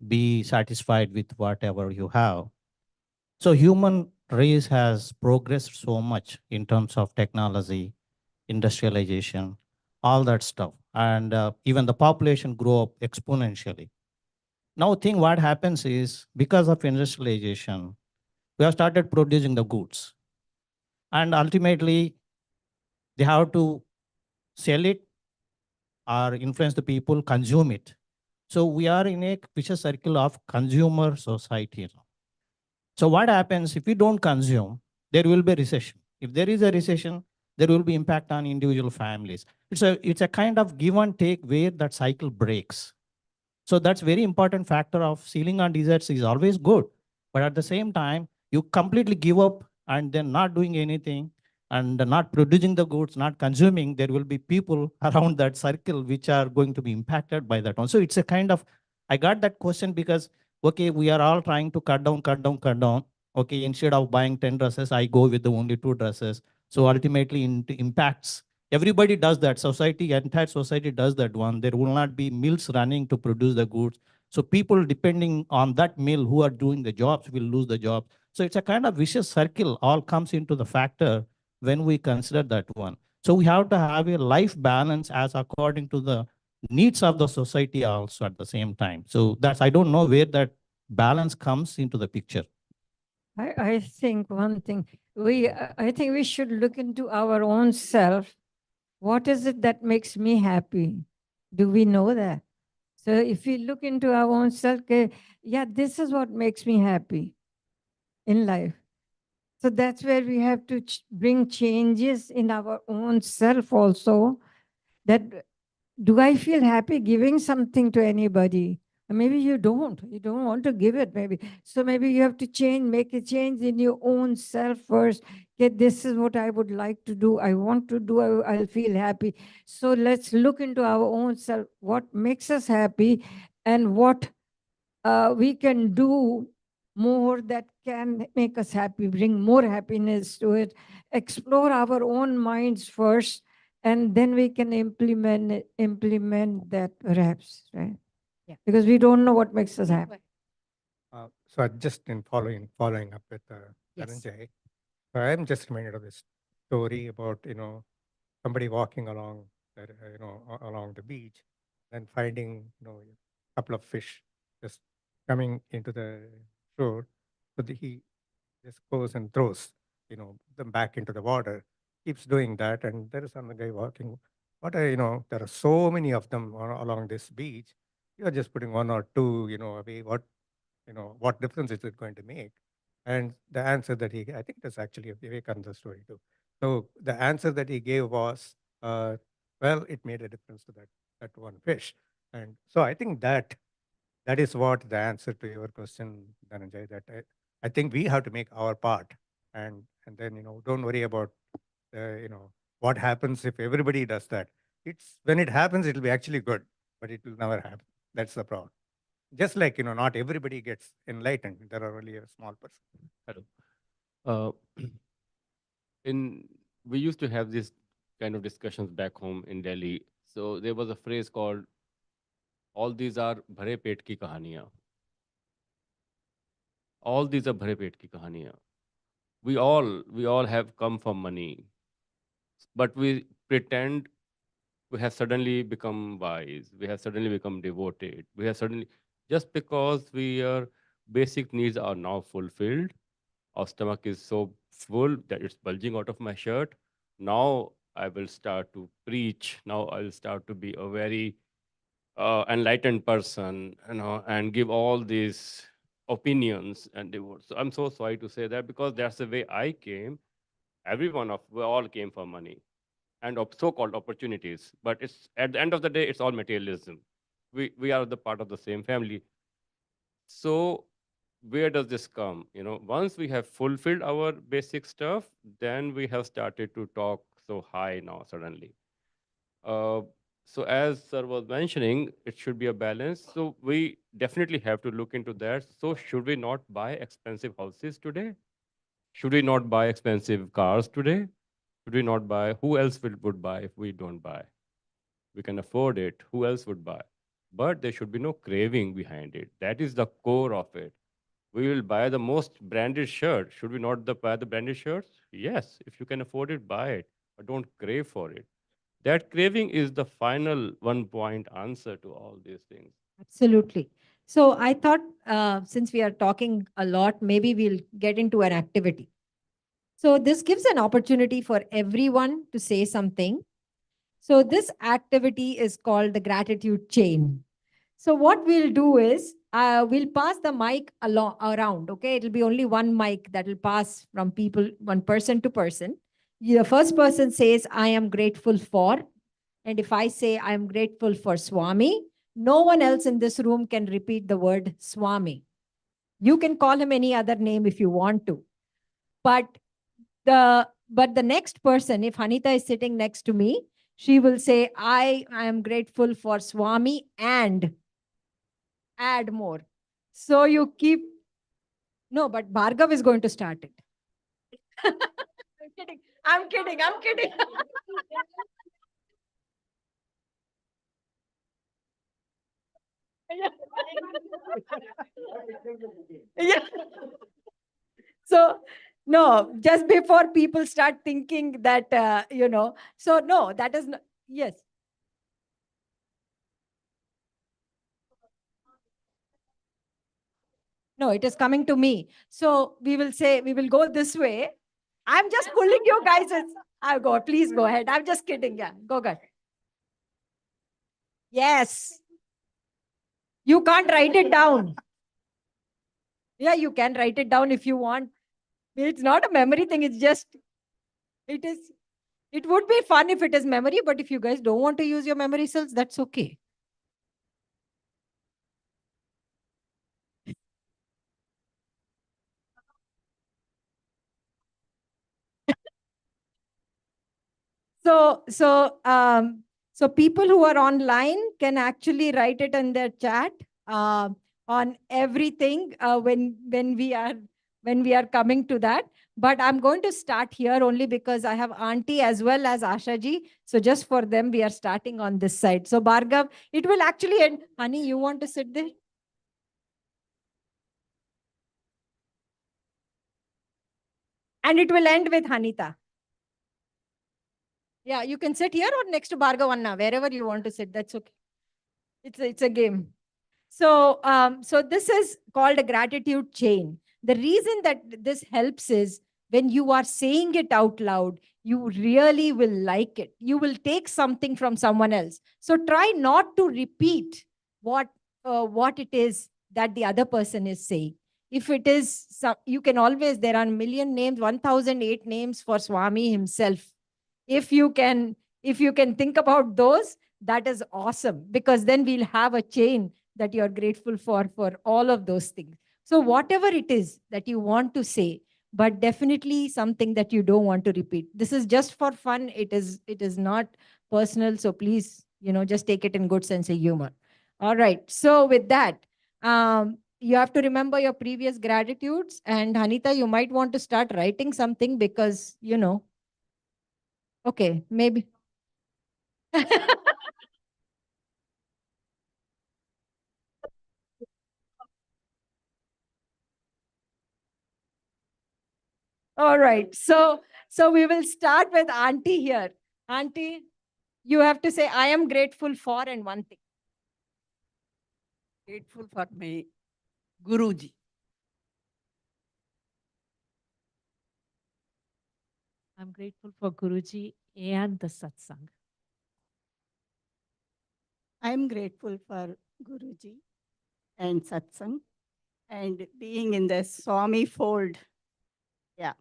[SPEAKER 10] be satisfied with whatever you have. So human race has progressed so much in terms of technology, industrialization, all that stuff. And even the population grew up exponentially. Now think what happens is because of industrialization, we have started producing the goods. And ultimately, they have to sell it or influence the people, consume it. So we are in a vicious circle of consumer society. So what happens if we don't consume, there will be a recession. If there is a recession, there will be impact on individual families. It's a kind of give and take where that cycle breaks. So that's very important factor of sealing on desires is always good. But at the same time, you completely give up and then not doing anything and not producing the goods, not consuming, there will be people around that circle which are going to be impacted by that one. So it's a kind of I got that question because, okay, we are all trying to cut down, cut down, cut down. Okay, instead of buying 10 dresses, I go with the only 2 dresses. So ultimately it impacts. Everybody does that. Society, entire society does that one. There will not be mills running to produce the goods. So people depending on that mill who are doing the jobs will lose the job. So it's a kind of vicious circle all comes into the factor when we consider that one. So we have to have a life balance as according to the needs of the society also at the same time. So that's, I don't know where that balance comes into the picture.
[SPEAKER 4] I think one thing, I think we should look into our own self. What is it that makes me happy? Do we know that? So if we look into our own self, yeah, this is what makes me happy in life. So that's where we have to bring changes in our own self also. That do I feel happy giving something to anybody? Maybe you don't want to give it, maybe. So maybe you have to make a change in your own self first. Okay, this is what I would like to do. I want to do, I'll feel happy. So let's look into our own self, what makes us happy and what we can do more that can make us happy, bring more happiness to it, explore our own minds first, and then we can implement that perhaps, right?
[SPEAKER 1] Yeah.
[SPEAKER 4] Because we don't know what makes us happy.
[SPEAKER 9] So just in following up with
[SPEAKER 1] Yes.
[SPEAKER 9] Dhananjay, so I'm just reminded of this story about somebody walking along along the beach and finding a couple of fish just coming into the shore. So he just goes and throws them back into the water. Keeps doing that, and there is another guy walking. There are so many of them along this beach. You are just putting one or two away. What difference is it going to make? And the answer that I think it was actually a Vivekananda story too. So the answer that he gave was, well, it made a difference to that one fish. And so I think that is what the answer to your question, Dhananjay, that I think we have to make our part, and then don't worry about what happens if everybody does that. It's when it happens, it'll be actually good, but it will never happen. That's the problem. Just like not everybody gets enlightened. There are only a small percent.
[SPEAKER 5] Hello. In we used to have this kind of discussions back home in Delhi. So there was a phrase called "all these are bhare pet ki kahaniyan." All these are bhare pet ki kahaniyan. We all have come from money, but we pretend we have suddenly become wise. We have suddenly become devoted. We have suddenly just because our basic needs are now fulfilled. Our stomach is so full that it's bulging out of my shirt. Now I will start to preach. Now I will start to be a very enlightened person, and give all these opinions and devote. So I'm so sorry to say that because that's the way I came. We all came for money and so-called opportunities. But it's at the end of the day, it's all materialism. We are the part of the same family. So where does this come? Once we have fulfilled our basic stuff, then we have started to talk so high now suddenly. Uh, so as sir was mentioning, it should be a balance. So we definitely have to look into that. So should we not buy expensive houses today? Should we not buy expensive cars today? Should we not buy? Who else would buy if we don't buy? We can afford it. Who else would buy? But there should be no craving behind it. That is the core of it. We will buy the most branded shirt. Should we not buy the branded shirts? Yes. If you can afford it, buy it. But don't crave for it. That craving is the final one point answer to all these things.
[SPEAKER 1] Absolutely. So I thought since we are talking a lot, maybe we'll get into an activity. So this gives an opportunity for everyone to say something. So this activity is called the gratitude chain. So what we'll do is we'll pass the mic around. Okay, it'll be only one mic that will pass from one person to person. The first person says, "I am grateful for," and if I say, "I am grateful for Swami," no one else in this room can repeat the word Swami. You can call him any other name if you want to, but the next person, if Hanita is sitting next to me, she will say, I am grateful for Swami add more. So you keep, no, but Bhargav is going to start it. I'm kidding. I'm kidding. I'm kidding. Yeah. So, no, just before people start thinking that, so no, that is not, yes. No, it is coming to me. So we will say, we will go this way. I'm just pulling you guys. I'll go. Please go ahead. I'm just kidding. Yeah, go ahead. Yes. You can't write it down. Yeah, you can write it down if you want. It's not a memory thing. It's just, it is, it would be fun if it is memory, but if you guys don't want to use your memory cells, that's okay. So people who are online can actually write it in their chat on everything when we are coming to that. But I'm going to start here only because I have Auntie as well as Asha ji. So just for them, we are starting on this side. So Bhargav, it will actually end. Honey, you want to sit there? And it will end with Hanita. Yeah, you can sit here or next to Bhargav Anna, wherever you want to sit. That's okay. It's a game. So this is called a gratitude chain. The reason that this helps is when you are saying it out loud, you really will like it. You will take something from someone else. So try not to repeat what it is that the other person is saying. If it is, you can always, there are a million names, 1008 names for Swami himself. If you can, if you can think about those, that is awesome, because then we'll have a chain that you're grateful for all of those things. So whatever it is that you want to say, but definitely something that you don't want to repeat. This is just for fun. It is not personal. So please, just take it in good sense of humor. All right. So with that, you have to remember your previous gratitudes. And Hanita, you might want to start writing something because, okay, maybe. All right. So we will start with Auntie here. Auntie, you have to say, I am grateful for and one thing.
[SPEAKER 12] Grateful for my Guruji.
[SPEAKER 3] I'm grateful for Guruji and the satsang.
[SPEAKER 6] I'm grateful for Guruji and satsang and being in the Swami fold. Yeah.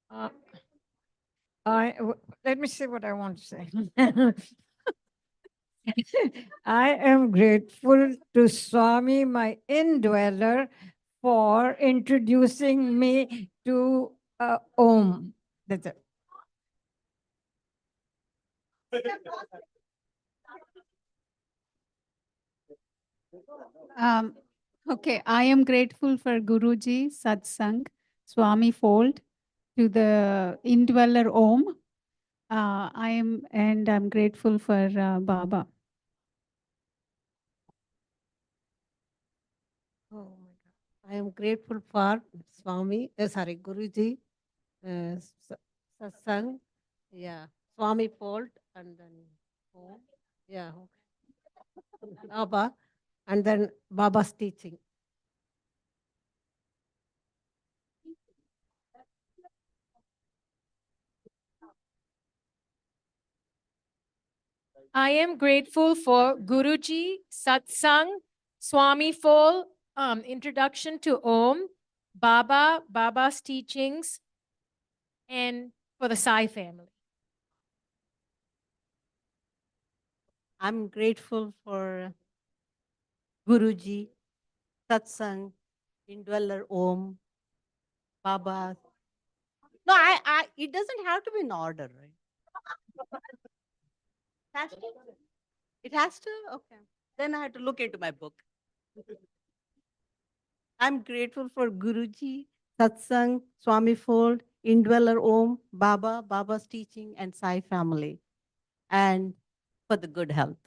[SPEAKER 4] Uh, Let me see what I want to say. I am grateful to Swami, my indweller, for introducing me to Om. That's it.
[SPEAKER 8] Okay, I am grateful for Guruji, Satsang, Swami Fold, to the indweller Om. I'm grateful for Baba.
[SPEAKER 12] Oh my God. I am grateful for Swami, Guruji, Satsang, yeah, Swami Fold, and then, oh, yeah, Baba, and then Baba's teaching.
[SPEAKER 11] I am grateful for Guruji, Satsang, Swami Phol, introduction to Om, Baba's teachings, and for the Sai family.
[SPEAKER 12] I'm grateful for Guruji, Satsang, Indweller Om, Baba. No, it doesn't have to be in order, right?
[SPEAKER 13] Has to? It has to? Okay. Then I have to look into my book. I'm grateful for Guruji, Satsang, Swami Fold, Indweller Om, Baba, Baba's teaching, and Sai family, and for the good health.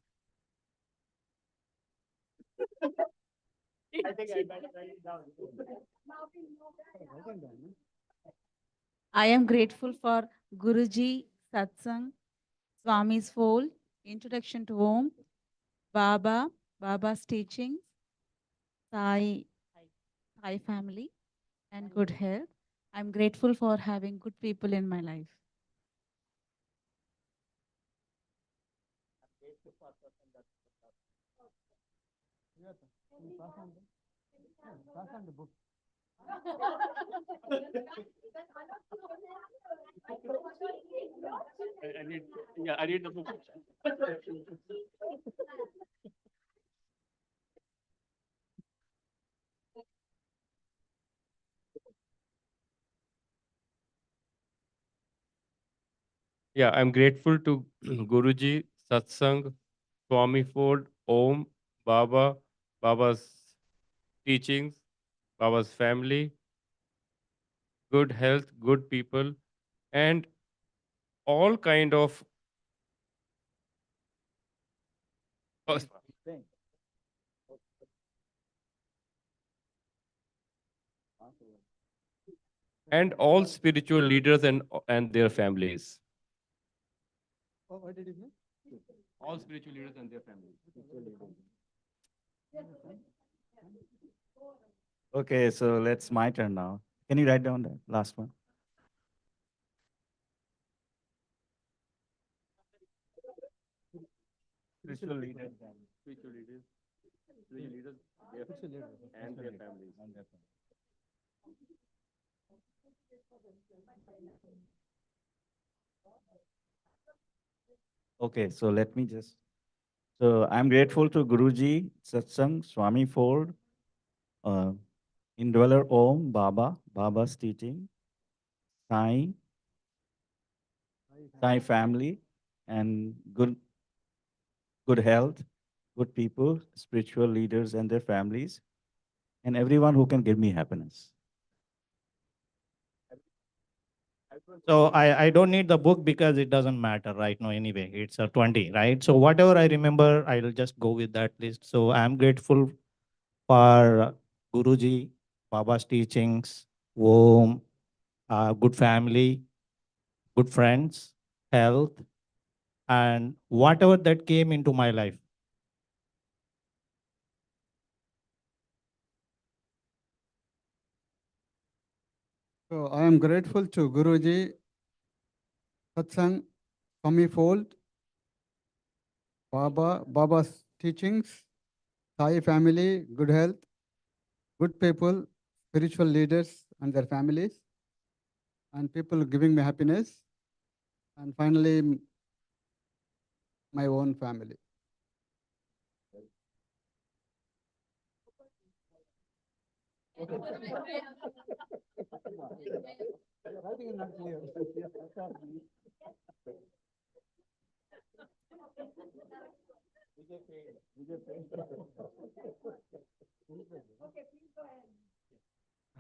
[SPEAKER 14] I am grateful for Guruji, Satsang, Swami's Fold, Introduction to Om, Baba, Baba's teachings, Sai, Sai family, and good health. I'm grateful for having good people in my life.
[SPEAKER 5] I need the book. Yeah, I'm grateful to Guruji, Satsang, Swami Ford, Om, Baba, Baba's teachings, Baba's family, good health, good people, and all kind of and all spiritual leaders and their families.
[SPEAKER 9] What did you say?
[SPEAKER 5] All spiritual leaders and their families.
[SPEAKER 7] Okay, so let's my turn now. Can you write down the last one?
[SPEAKER 5] Spiritual leaders, spiritual leaders, and their families.
[SPEAKER 7] Okay, so let me just. So I'm grateful to Guruji, Satsang, Swami Ford, Indweller Om, Baba, Baba's teaching, Sai, Sai family, and good health, good people, spiritual leaders and their families, and everyone who can give me happiness.
[SPEAKER 10] So I don't need the book because it doesn't matter right now anyway. It's a 20, right? So whatever I remember, I'll just go with that list. So I'm grateful for Guruji, Baba's teachings, Om, good family, good friends, health, and whatever that came into my life.
[SPEAKER 9] So I am grateful to Guruji, Satsang, Swami Fold, Baba, Baba's teachings, Sai family, good health, good people, spiritual leaders and their families, and people giving me happiness, and finally, my own family.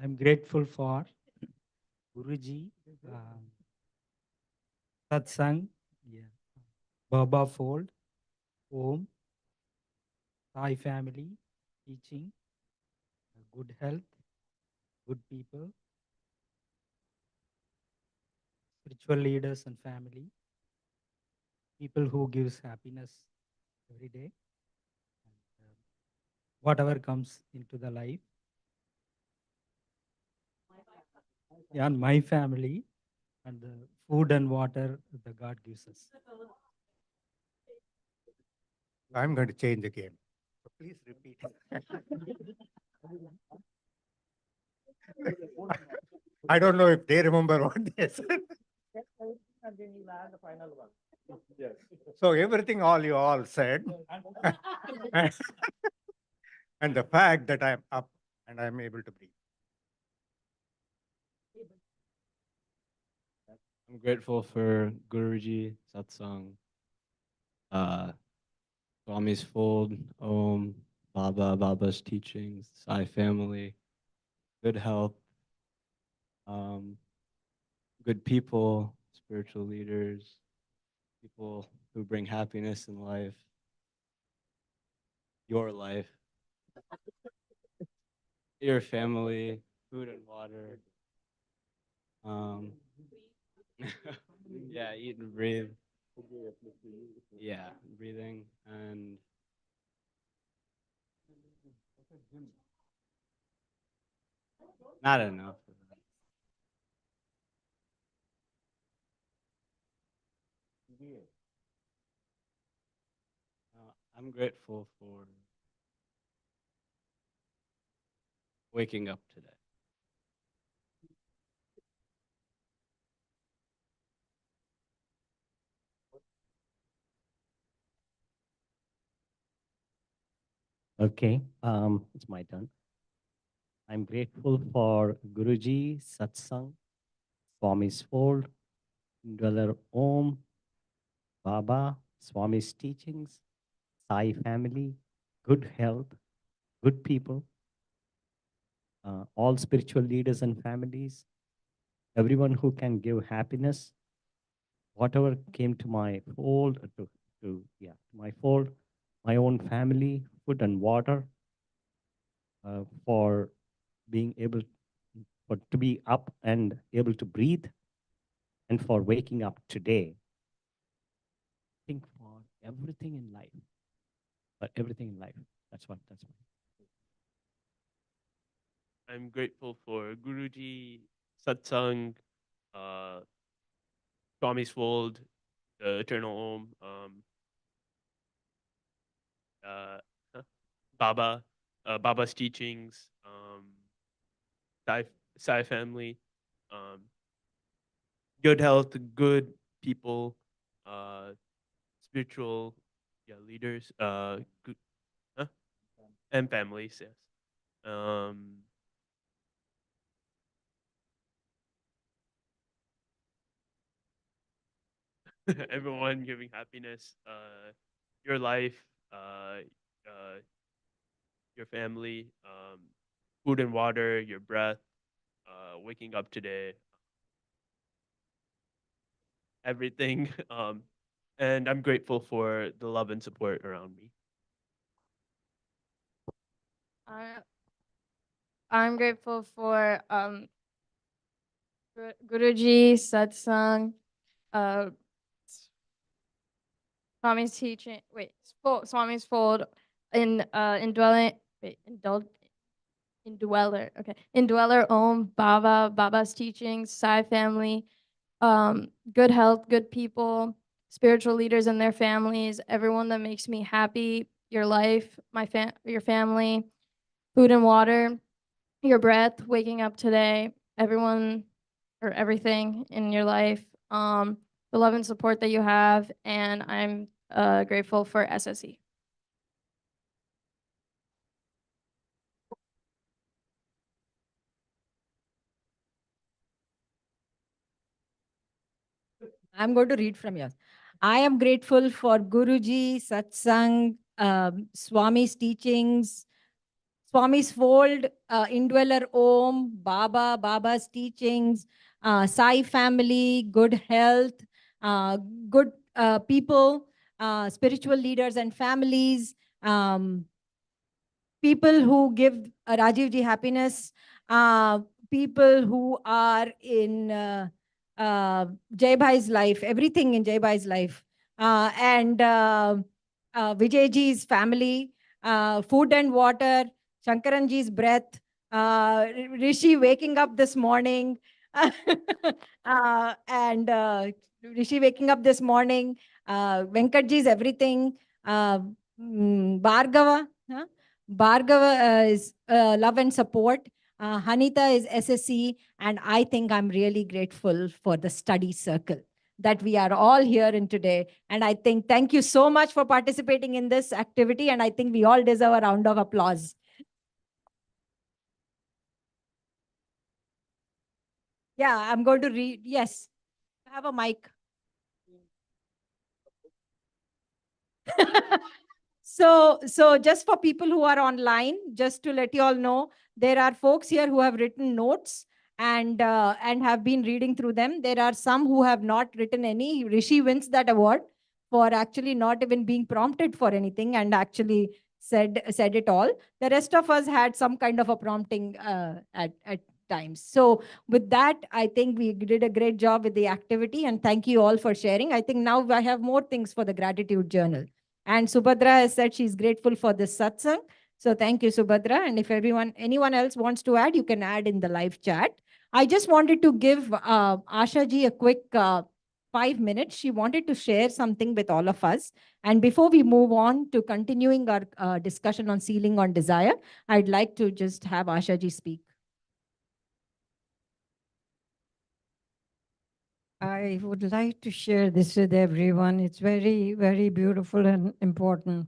[SPEAKER 15] I'm grateful for Guruji, Satsang, yeah, Baba Fold, Om, Sai family, teaching, good health, good people, spiritual leaders and family, people who gives happiness every day, and, whatever comes into the life. Yeah, and my family and the food and water the God gives us.
[SPEAKER 9] I'm going to change again. So please repeat. I don't know if they remember what they said.
[SPEAKER 2] And then you add the final one.
[SPEAKER 9] Yes. So everything all you all said, and the fact that I'm up and I'm able to breathe.
[SPEAKER 16] I'm grateful for Guruji, Satsang, Swami's Fold, Om, Baba's teachings, Sai family, good health, um, good people, spiritual leaders, people who bring happiness in life, your life, your family, food and water. Yeah, eat and breathe. Yeah, breathing and not enough. I'm grateful for waking up today.
[SPEAKER 2] Okay, it's my turn. I'm grateful for Guruji, Satsang, Swami's Fold, Dweller Om, Baba, Swami's teachings, Sai family, good health, good people, all spiritual leaders and families, everyone who can give happiness, whatever came to my fold, my fold, my own family, food and water, for being able to be up and able to breathe, and for waking up today. Think for everything in life, for everything in life. That's what.
[SPEAKER 17] I'm grateful for Guruji, Satsang, uh, Swami's Fold, the Eternal Om, uh, huh, Baba, Baba's teachings, Sai family, um, good health, good people, uh, spiritual leaders, good, huh? And families, yes. Everyone giving happiness, your life, your family, food and water, your breath, waking up today, everything. And I'm grateful for the love and support around me.
[SPEAKER 11] I'm grateful for Guruji, Satsang, Swami's teaching. Wait, Swami's Fold, indwelling. Wait, indweller. Okay, indweller. Om, Baba's teachings, Sai family, good health, good people, spiritual leaders and their families, everyone that makes me happy, your life, your family, food and water, your breath, waking up today, everyone or everything in your life, the love and support that you have, and I'm grateful for SSE.
[SPEAKER 1] I'm going to read from yours. I am grateful for Guruji, Satsang, Swami's teachings, Swami's Fold, Indweller Om, Baba's teachings, Sai family, good health, good people, spiritual leaders and families, people who give Rajiv ji happiness, people who are in Jai Bhai's life, everything in Jai Bhai's life, and Vijay ji's family, food and water, Shankaran ji's breath, Rishi waking up this morning, and Rishi waking up this morning, Venkat ji's everything, Bhargava, huh? Bhargava is love and support. Hanita is SSC. And I think I'm really grateful for the study circle that we are all here in today. And I think thank you so much for participating in this activity. And I think we all deserve a round of applause. Yeah, I'm going to read. Yes. Have a mic. So just for people who are online, just to let you all know, there are folks here who have written notes and have been reading through them. There are some who have not written any. Rishi wins that award for actually not even being prompted for anything and actually said it all. The rest of us had some kind of a prompting at times. So with that, I think we did a great job with the activity, and thank you all for sharing. I think now I have more things for the gratitude journal. And Subhadra has said she's grateful for this satsang. So thank you, Subhadra. And if anyone else wants to add, you can add in the live chat. I just wanted to give Asha ji a quick 5 minutes. She wanted to share something with all of us. And before we move on to continuing our discussion on sealing on desire, I'd like to just have Asha ji speak.
[SPEAKER 4] I would like to share this with everyone. It's very, very beautiful and important.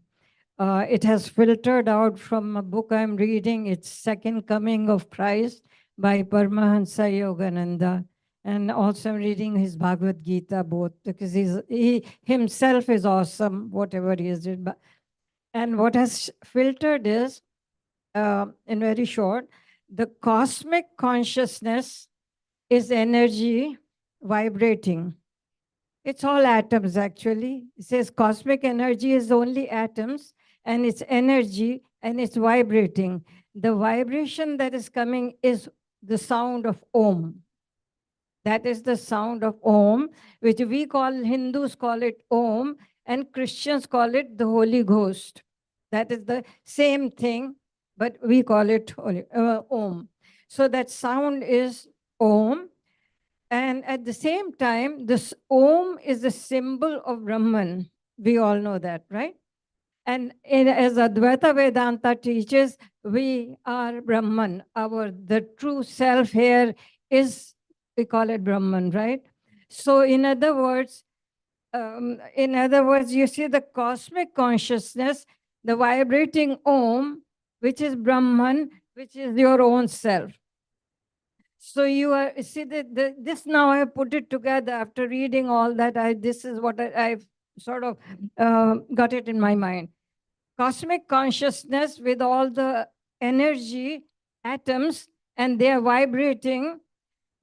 [SPEAKER 4] It has filtered out from a book I'm reading. It's Second Coming of Christ by Paramahansa Yogananda. And also I'm reading his Bhagavad Gita both because he himself is awesome, whatever he has did. And what has filtered is, in very short, the cosmic consciousness is energy vibrating. It's all atoms, actually. It says cosmic energy is only atoms, and it's energy, and it's vibrating. The vibration that is coming is the sound of Om. That is the sound of Om, which we call, Hindus call it Om, and Christians call it the Holy Ghost. That is the same thing, but we call it Om. So that sound is Om. And at the same time, this Om is the symbol of Brahman. We all know that, right? And as Advaita Vedanta teaches, we are Brahman. The true self here is, we call it Brahman, right? So in other words, you see the cosmic consciousness, the vibrating Om, which is Brahman, which is your own self. So you are, see, this now I have put it together after reading all that. This is what I've sort of got it in my mind. Cosmic consciousness with all the energy, atoms, and they are vibrating,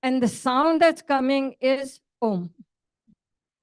[SPEAKER 4] and the sound that's coming is Om.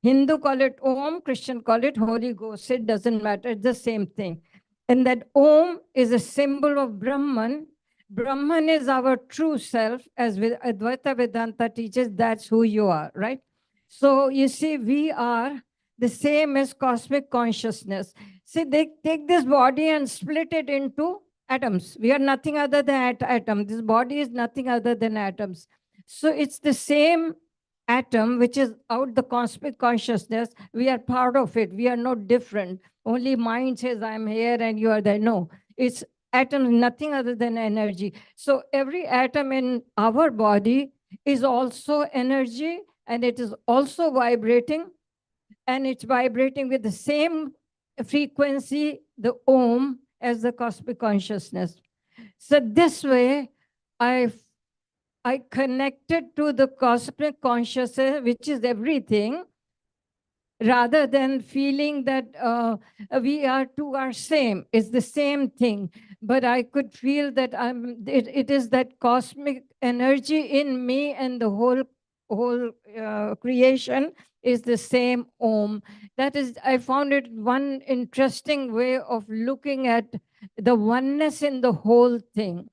[SPEAKER 4] Hindu call it Om, Christian call it Holy Ghost. It doesn't matter, it's the same thing. And that Om is a symbol of Brahman. Brahman is our true self, as with Advaita Vedanta teaches, that's who you are, right? So you see, we are the same as cosmic consciousness. See, they take this body and split it into atoms. We are nothing other than atom. This body is nothing other than atoms. So it's the same atom, which is out the cosmic consciousness. We are part of it. We are not different. Only mind says, I'm here and you are there. No, it's atom, nothing other than energy. So every atom in our body is also energy, and it is also vibrating, and it's vibrating with the same frequency, the Om, as the cosmic consciousness. So this way, I connected to the cosmic consciousness, which is everything, rather than feeling that we are two are same. It's the same thing. But I could feel that it is that cosmic energy in me, and the whole creation is the same Om. That is, I found it one interesting way of looking at the oneness in the whole thing.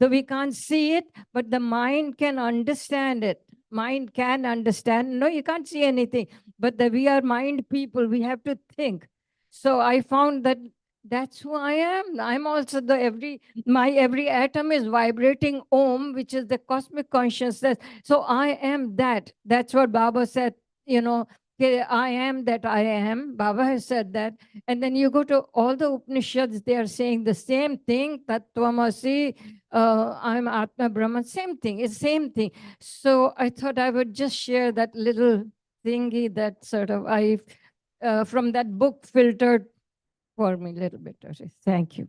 [SPEAKER 4] So we can't see it, but the mind can understand it. Mind can understand. No, you can't see anything, but we are mind people. We have to think. So I found that that's who I am. I'm also my every atom is vibrating Om, which is the cosmic consciousness. So I am that. That's what Baba said, I am that I am. Baba has said that. And then you go to all the Upanishads, they are saying the same thing. Tattvamasi, I'm Atma Brahman, same thing. It's same thing. So I thought I would just share that little thingy that sort of from that book filtered for me a little bit. Thank you.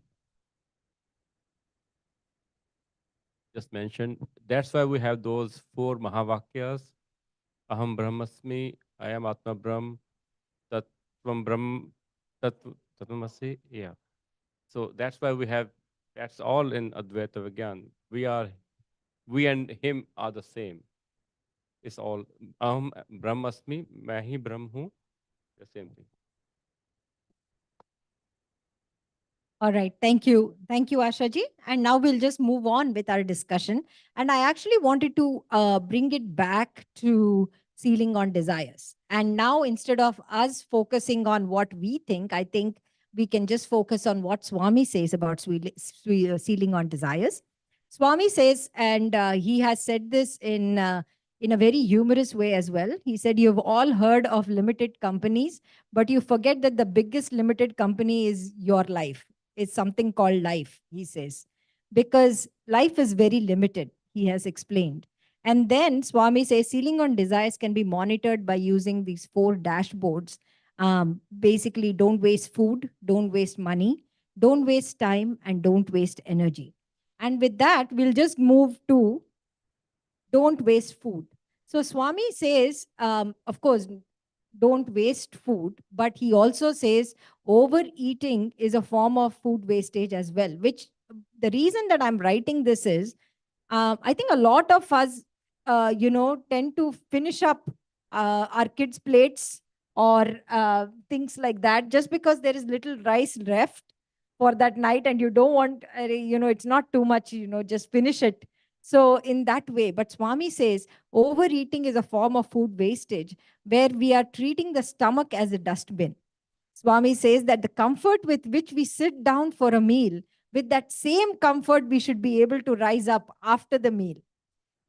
[SPEAKER 5] Just mentioned, that's why we have those 4 Mahavakyas. Aham Brahmasmi, I am Atma Brahm, Tattvam Brahm, Tattvamasi. Yeah. So that's why we have, that's all in Advaita Vigyan. We and him are the same. It's all, Aham Brahmasmi, मैं ही ब्रह्म हूँ, the same thing.
[SPEAKER 1] All right. Thank you. Thank you, Ashaji. And now we'll just move on with our discussion. And I actually wanted to bring it back to sealing on desires. And now, instead of us focusing on what we think, I think we can just focus on what Swami says about sealing on desires. Swami says, and he has said this in a very humorous way as well. He said, "You've all heard of limited companies, but you forget that the biggest limited company is your life. It's something called life," he says, because life is very limited, he has explained. And then Swami says sealing on desires can be monitored by using these 4 dashboards. Basically, don't waste food, don't waste money, don't waste time, and don't waste energy. And with that, we'll just move to don't waste food. So Swami says, of course, don't waste food, but he also says overeating is a form of food wastage as well, which the reason that I'm writing this is I think a lot of us, tend to finish up our kids' plates or things like that just because there is little rice left for that night and you don't want, it's not too much, just finish it. So in that way, but Swami says overeating is a form of food wastage where we are treating the stomach as a dustbin. Swami says that the comfort with which we sit down for a meal, with that same comfort, we should be able to rise up after the meal.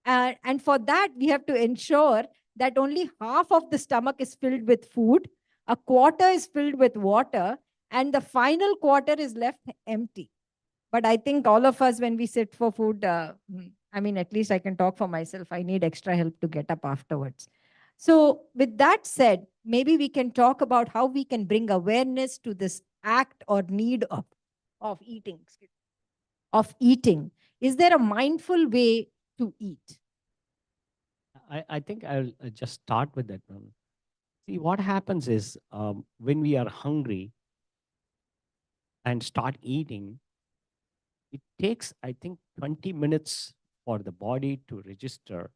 [SPEAKER 1] And for that, we have to ensure that only half of the stomach is filled with food, a quarter is filled with water, and the final quarter is left empty. But I think all of us, when we sit for food, at least I can talk for myself. I need extra help to get up afterwards. So, with that said, maybe we can talk about how we can bring awareness to this act or need of eating. Of eating. Is there a mindful way to eat?
[SPEAKER 2] I think I'll just start with that one. See, what happens is when we are hungry and start eating, it takes, I think, 20 minutes for the body to register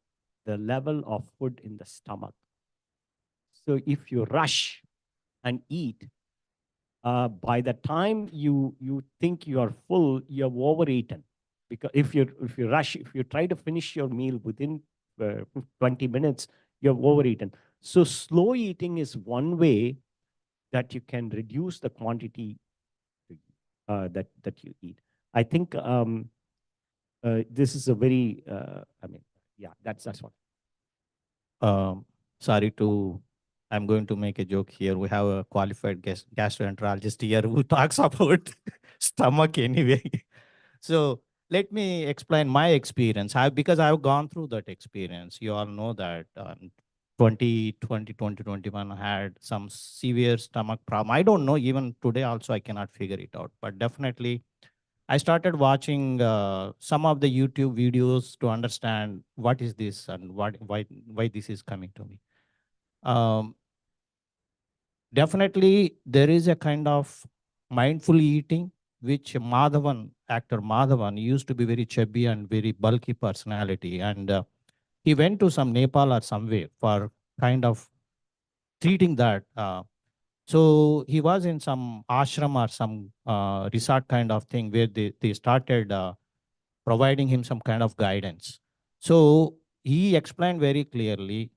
[SPEAKER 2] the level of food in the stomach. So if you rush and eat, by the time you think you are full, you have overeaten. Because if you rush, if you try to finish your meal within 20 minutes, you have overeaten. So slow eating is one way that you can reduce the quantity that you eat. I think this is a very, that's what.
[SPEAKER 10] Sorry to, I'm going to make a joke here. We have a qualified gastroenterologist here who talks about stomach anyway. So let me explain my experience. Because I've gone through that experience. You all know that 2020, 2021 had some severe stomach problem. I don't know, even today also I cannot figure it out. But definitely I started watching some of the YouTube videos to understand what is this and why this is coming to me. Definitely, there is a kind of mindful eating, which actor Madhavan, used to be very chubby and very bulky personality. And he went to some Nepal or somewhere for kind of treating that. So he was in some ashram or some resort kind of thing where they started providing him some kind of guidance. So he explained very clearly,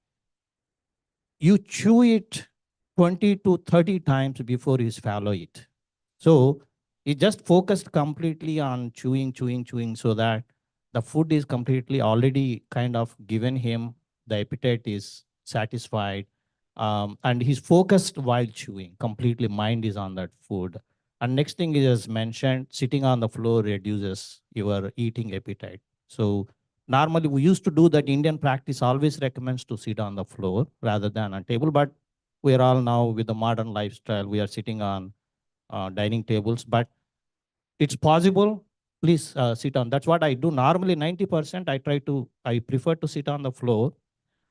[SPEAKER 10] you chew it 20 to 30 times before you swallow it. So he just focused completely on chewing so that the food is completely already kind of given him, the appetite is satisfied, and he's focused while chewing, completely mind is on that food. And next thing is, as mentioned, sitting on the floor reduces your eating appetite. So normally we used to do that. Indian practice always recommends to sit on the floor rather than on table, but we're all now with the modern lifestyle, we are sitting on dining tables, but it's possible. Please sit on. That's what I do. Normally 90% I prefer to sit on the floor.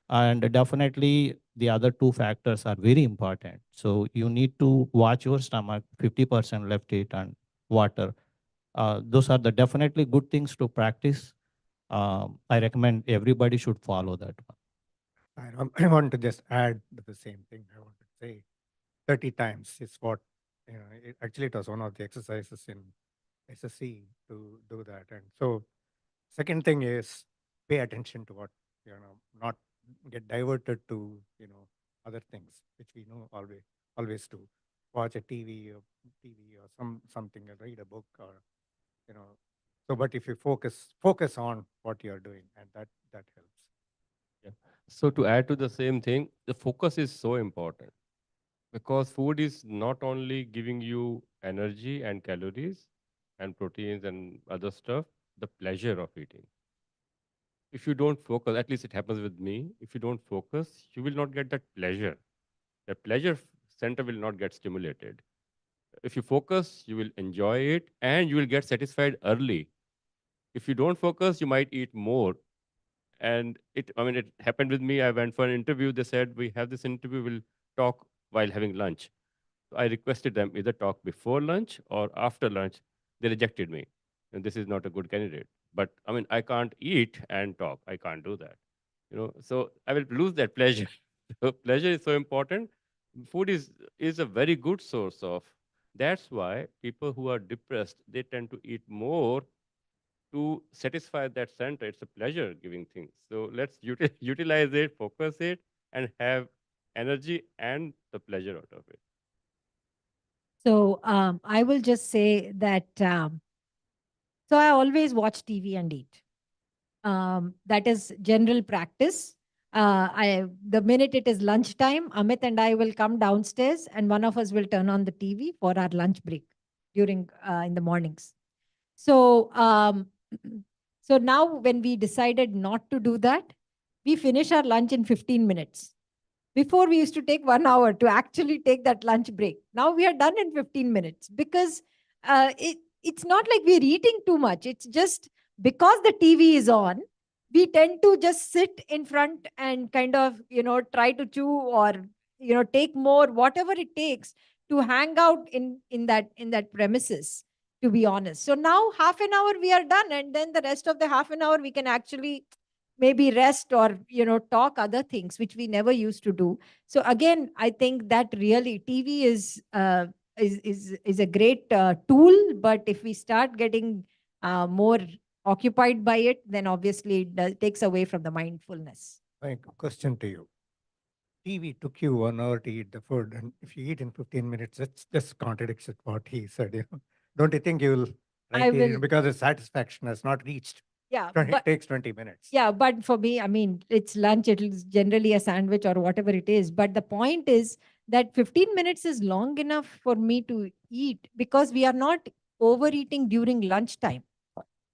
[SPEAKER 10] And definitely the other two factors are very important. So you need to watch your stomach, 50% left it and water. Those are the definitely good things to practice. I recommend everybody should follow that one.
[SPEAKER 9] I want to just add to the same thing. I want to say 30 times is what, actually it was one of the exercises in SSC to do that. And so second thing is pay attention to what, not get diverted to, other things, which we know always do. Watch a TV or something, or read a book, or, so, but if you focus on what you're doing, and that helps.
[SPEAKER 5] Yeah. So to add to the same thing, the focus is so important because food is not only giving you energy and calories and proteins and other stuff, the pleasure of eating. If you don't focus, at least it happens with me, if you don't focus, you will not get that pleasure. The center will not get stimulated. If you focus, you will enjoy it and you will get satisfied early. If you don't focus, you might eat more. And it happened with me. I went for an interview. They said, we have this interview, we'll talk while having lunch. So I requested them either talk before lunch or after lunch. They rejected me. And this is not a good candidate. But I can't eat and talk. I can't do that. So I will lose that pleasure. So pleasure is so important. Food is a very good source of. That's why people who are depressed, they tend to eat more to satisfy that center. It's a pleasure giving things. So let's utilize it, focus it, and have energy and the pleasure out of it.
[SPEAKER 1] So I will just say that, so I always watch TV and eat. That is general practice. The minute it is lunchtime, Amit and I will come downstairs and one of us will turn on the TV for our lunch break during in the mornings. So, so now when we decided not to do that, we finish our lunch in 15 minutes. Before we used to take 1 hour to actually take that lunch break. Now we are done in 15 minutes because it's not like we're eating too much. It's just because the TV is on, we tend to just sit in front and kind of, try to chew or, take more, whatever it takes to hang out in that premises, to be honest. So now half an hour we are done, and then the rest of the half an hour we can actually maybe rest or talk other things which we never used to do. So again, I think that really TV is a great tool, but if we start getting more occupied by it, then obviously it takes away from the mindfulness.
[SPEAKER 9] Question to you. TV took you 1 hour to eat the food, and if you eat in 15 minutes, that's just contradicts what he said. Don't you think you'll because the satisfaction has not reached?
[SPEAKER 1] Yeah,
[SPEAKER 9] It takes 20 minutes.
[SPEAKER 1] Yeah, but for me, it's lunch. It's generally a sandwich or whatever it is. But the point is that 15 minutes is long enough for me to eat because we are not overeating during lunchtime.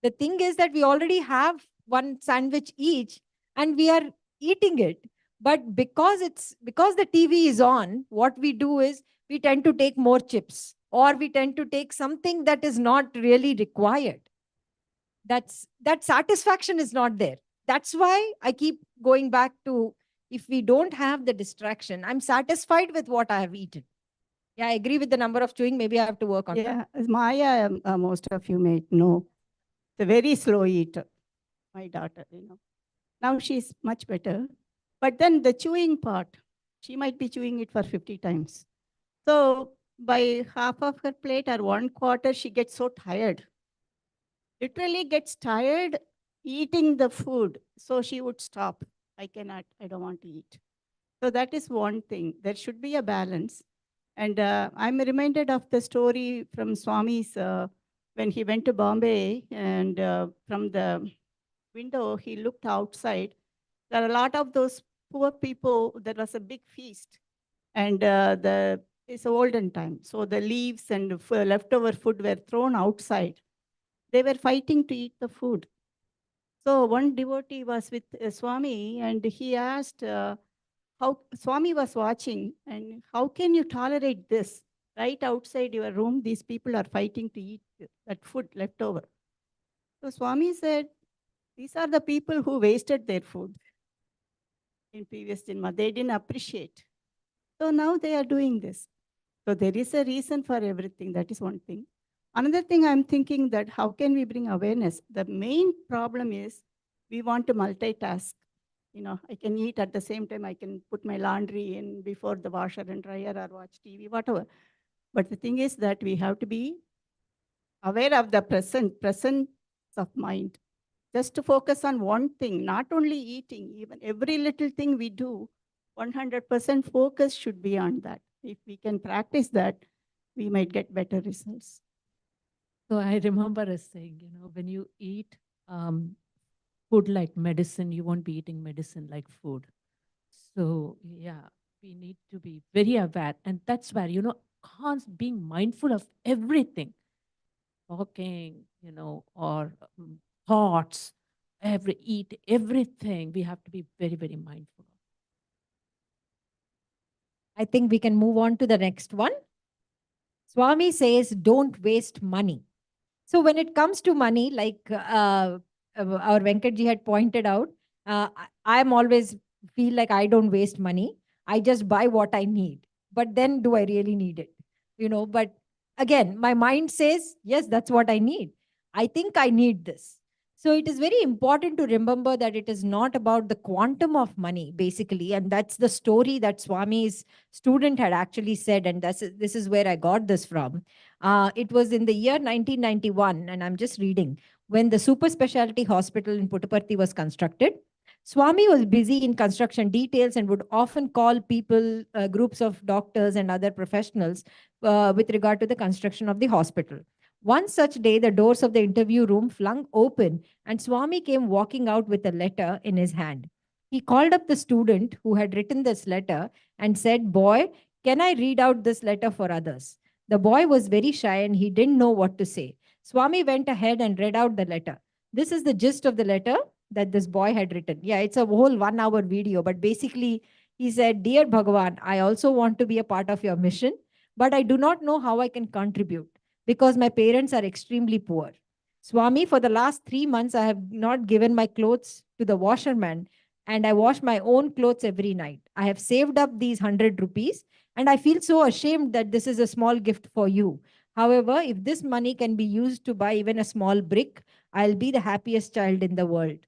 [SPEAKER 1] The thing is that we already have one sandwich each and we are eating it. But because the TV is on, what we do is we tend to take more chips or we tend to take something that is not really required. That satisfaction is not there. That's why I keep going back to, if we don't have the distraction, I'm satisfied with what I have eaten. Yeah, I agree with the number of chewing. Maybe I have to work on that.
[SPEAKER 6] Yeah, as Maya, most of you may know, the very slow eater, my daughter, Now she's much better. But then the chewing part, she might be chewing it for 50 times. So by half of her plate or 1/4, she gets so tired. Literally gets tired eating the food. So she would stop. I don't want to eat. So that is one thing. There should be a balance. And I'm reminded of the story from Swami's when he went to Bombay, and from the window, he looked outside. There are a lot of those poor people. There was a big feast, and it's olden time. So the leaves and leftover food were thrown outside. They were fighting to eat the food. So one devotee was with Swami, and he asked, how Swami was watching, and how can you tolerate this? Right outside your room, these people are fighting to eat that food left over. So Swami said, these are the people who wasted their food. in previous Janma. They didn't appreciate. So now they are doing this. So there is a reason for everything. That is one thing. Another thing I'm thinking that how can we bring awareness? The main problem is we want to multitask. You know, I can eat at the same time, I can put my laundry in before the washer and dryer or watch TV, whatever. But the thing is that we have to be aware of the presence of mind. Just to focus on one thing, not only eating, even every little thing we do, 100% focus should be on that. If we can practice that, we might get better results.
[SPEAKER 3] So I remember us saying, you know, when you eat food like medicine, you won't be eating medicine like food. So yeah, we need to be very aware. And that's where, you know, being mindful of everything, talking, you know, or thoughts, eat everything. We have to be very, very mindful.
[SPEAKER 1] I think we can move on to the next one. Swami says, don't waste money. So when it comes to money, like our Venkatji had pointed out, I'm always feel like I don't waste money. I just buy what I need. But then do I really need it? You know, but again, my mind says, yes, that's what I need. I think I need this. So it is very important to remember that it is not about the quantum of money, basically. And that's the story that Swami's student had actually said. And this is where I got this from. It was in the year 1991, and I'm just reading, when the super specialty hospital in Puttaparthi was constructed. Swami was busy in construction details and would often call people, groups of doctors and other professionals with regard to the construction of the hospital. One such day, the doors of the interview room flung open and Swami came walking out with a letter in his hand. He called up the student who had written this letter and said, "Boy, can I read out this letter for others?" The boy was very shy and he didn't know what to say. Swami went ahead and read out the letter. This is the gist of the letter that this boy had written. Yeah, it's a whole 1 hour video, but basically he said, "Dear Bhagavan, I also want to be a part of your mission, but I do not know how I can contribute because my parents are extremely poor. Swami, for the last 3 months, I have not given my clothes to the washerman and I wash my own clothes every night. I have saved up these 100 rupees and I feel so ashamed that this is a small gift for you. However, if this money can be used to buy even a small brick, I'll be the happiest child in the world."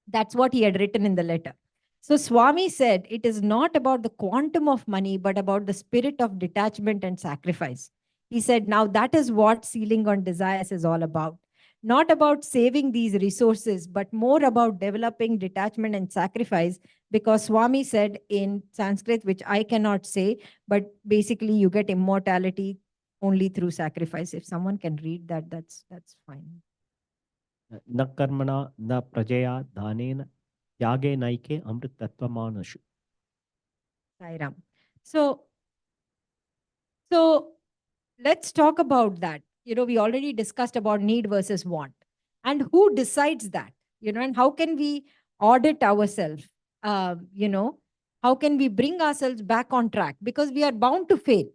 [SPEAKER 1] That's what he had written in the letter. So Swami said it is not about the quantum of money, but about the spirit of detachment and sacrifice. He said, now that is what sealing on desires is all about. Not about saving these resources, but more about developing detachment and sacrifice. Because Swami said in Sanskrit, which I cannot say, but basically you get immortality only through sacrifice. If someone can read that, that's fine.
[SPEAKER 2] न कर्मणा न प्रजया दानेन त्यागे नैके अमृत तत्वमानुषु.
[SPEAKER 1] Sai Ram. So let's talk about that. You know, we already discussed about need versus want. And who decides that? You know, and how can we audit ourselves? You know, how can we bring ourselves back on track? Because we are bound to fail.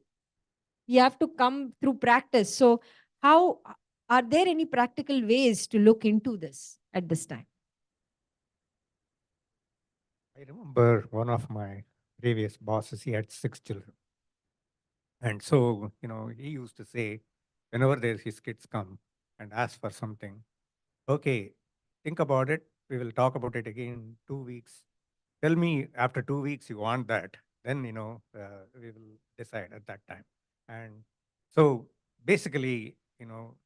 [SPEAKER 1] We have to come through practice. So how are there any practical ways to look into this at this time?
[SPEAKER 9] I remember one of my previous bosses, he had 6 children. And so, you know, he used to say, whenever his kids come and ask for something, okay, think about it. We will talk about it again in 2 weeks. Tell me after 2 weeks you want that. Then, you know, we will decide at that time. And so basically, you know,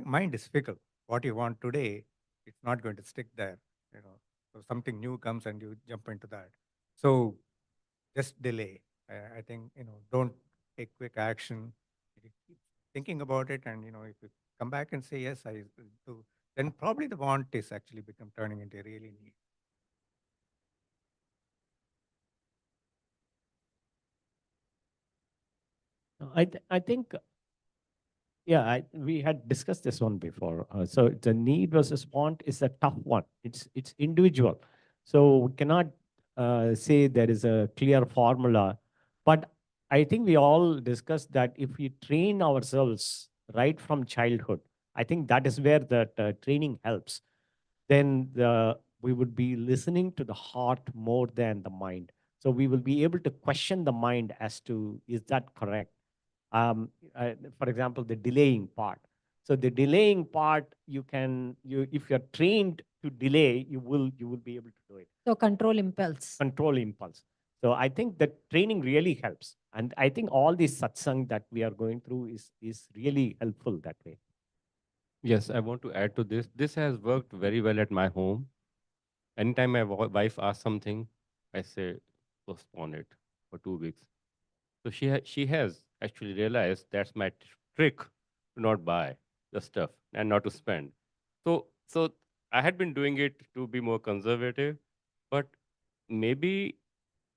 [SPEAKER 9] mind is fickle. What you want today, it's not going to stick there. You know, so something new comes and you jump into that. So just delay. I think, you know, don't take quick action. If you keep thinking about it, and you know, if you come back and say yes, I do, then probably the want is actually become turning into a really need.
[SPEAKER 2] I think, yeah, we had discussed this one before. So the need versus want is a tough one. It's individual. So we cannot say there is a clear formula. But I think we all discussed that if we train ourselves right from childhood, I think that is where that training helps. Then we would be listening to the heart more than the mind. So we will be able to question the mind as to, is that correct? For example, the delaying part. So the delaying part, if you're trained to delay, you will be able to do it.
[SPEAKER 1] So control impulse.
[SPEAKER 2] Control impulse. So I think that training really helps. And I think all this satsang that we are going through is really helpful that way.
[SPEAKER 5] Yes, I want to add to this. This has worked very well at my home. Anytime my wife asks something, I say, postpone it for 2 weeks. So she has actually realized that's my trick to not buy the stuff and not to spend. So I had been doing it to be more conservative, but maybe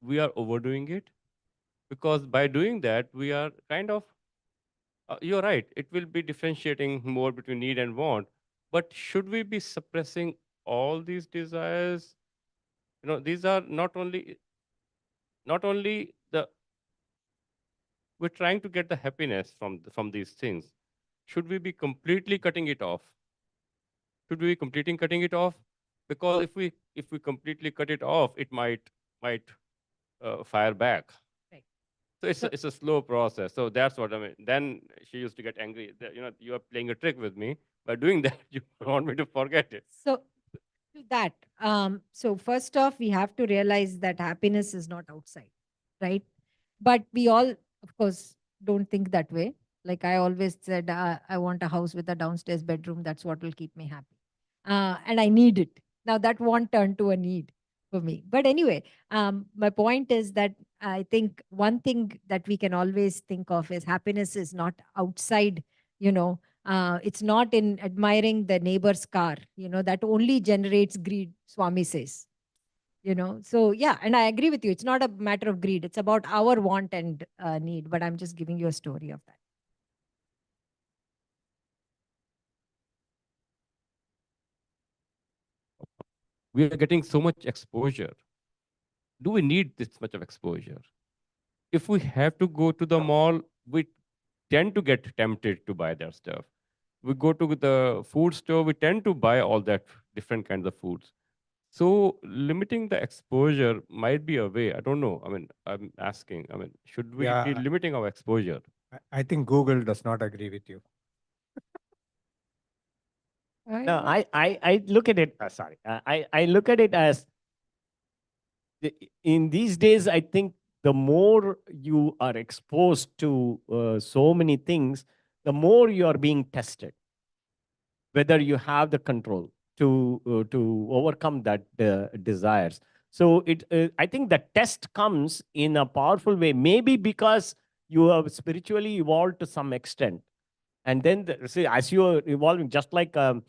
[SPEAKER 5] we are overdoing it, because by doing that we are kind of you're right, it will be differentiating more between need and want, but should we be suppressing all these desires? These are not only the we're trying to get the happiness from these things. Should we be completely cutting it off? Should we be completely cutting it off? Because if we completely cut it off, it might fire back.
[SPEAKER 1] Right.
[SPEAKER 5] So it's a slow process. So that's what I mean. Then she used to get angry that, you are playing a trick with me. By doing that, you want me to forget it.
[SPEAKER 1] So to that, so first off, we have to realize that happiness is not outside, right? But we all, of course, don't think that way. Like I always said, I want a house with a downstairs bedroom. That's what will keep me happy. And I need it. Now that won't turn to a need for me. But anyway, my point is that I think one thing that we can always think of is happiness is not outside, it's not in admiring the neighbor's car, that only generates greed, Swami says. So yeah, and I agree with you, it's not a matter of greed, it's about our want and need, but I'm just giving you a story of that.
[SPEAKER 5] We are getting so much exposure. Do we need this much of exposure? If we have to go to the mall, we tend to get tempted to buy their stuff. We go to the food store, we tend to buy all that different kinds of foods. So limiting the exposure might be a way. I don't know. I mean, I'm asking. I mean, should we be limiting our exposure?
[SPEAKER 9] I think Google does not agree with you.
[SPEAKER 2] No, I look at it. Sorry, I look at it as in these days. I think the more you are exposed to so many things, the more you are being tested. Whether you have the control to overcome that desires. So I think the test comes in a powerful way. Maybe because you have spiritually evolved to some extent, and then see, as you are evolving, just like the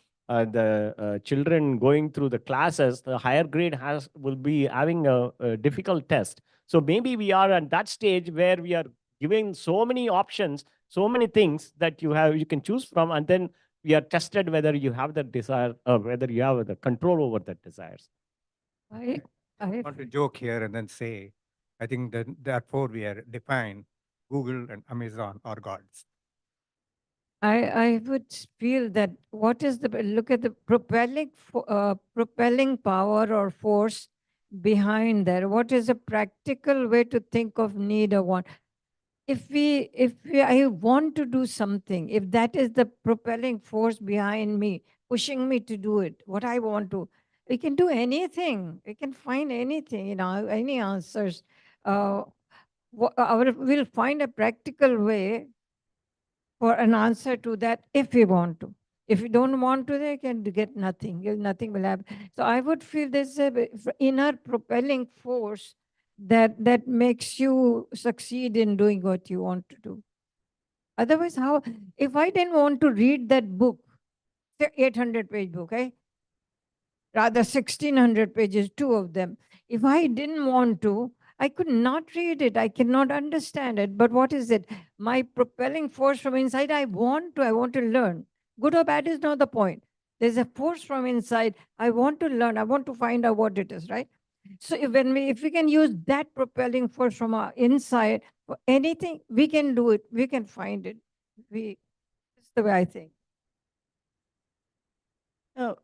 [SPEAKER 2] children going through the classes, the higher grade will be having a difficult test. So maybe we are at that stage where we are giving so many options, so many things that you can choose from, and then we are tested whether you have the desire or whether you have the control over the desires.
[SPEAKER 9] I want to joke here and then say, I think that therefore we are define Google and Amazon are gods.
[SPEAKER 4] I would feel that look at the propelling power or force behind there. What is a practical way to think of need or want? If I want to do something, if that is the propelling force behind me, pushing me to do it, what I want to, we can do anything. We can find anything, any answers. We'll find a practical way for an answer to that if we want to. If you don't want to, they can get nothing. Nothing will happen. So I would feel there's a inner propelling force that makes you succeed in doing what you want to do. Otherwise, how? If I didn't want to read that book, the 800-page book, rather 1600 pages, two of them. If I didn't want to, I could not read it. I cannot understand it. But what is it? My propelling force from inside, I want to learn. Good or bad is not the point. There's a force from inside. I want to learn. I want to find out what it is, right? So if we can use that propelling force from our inside for anything, we can do it. We can find it. That's the way I think.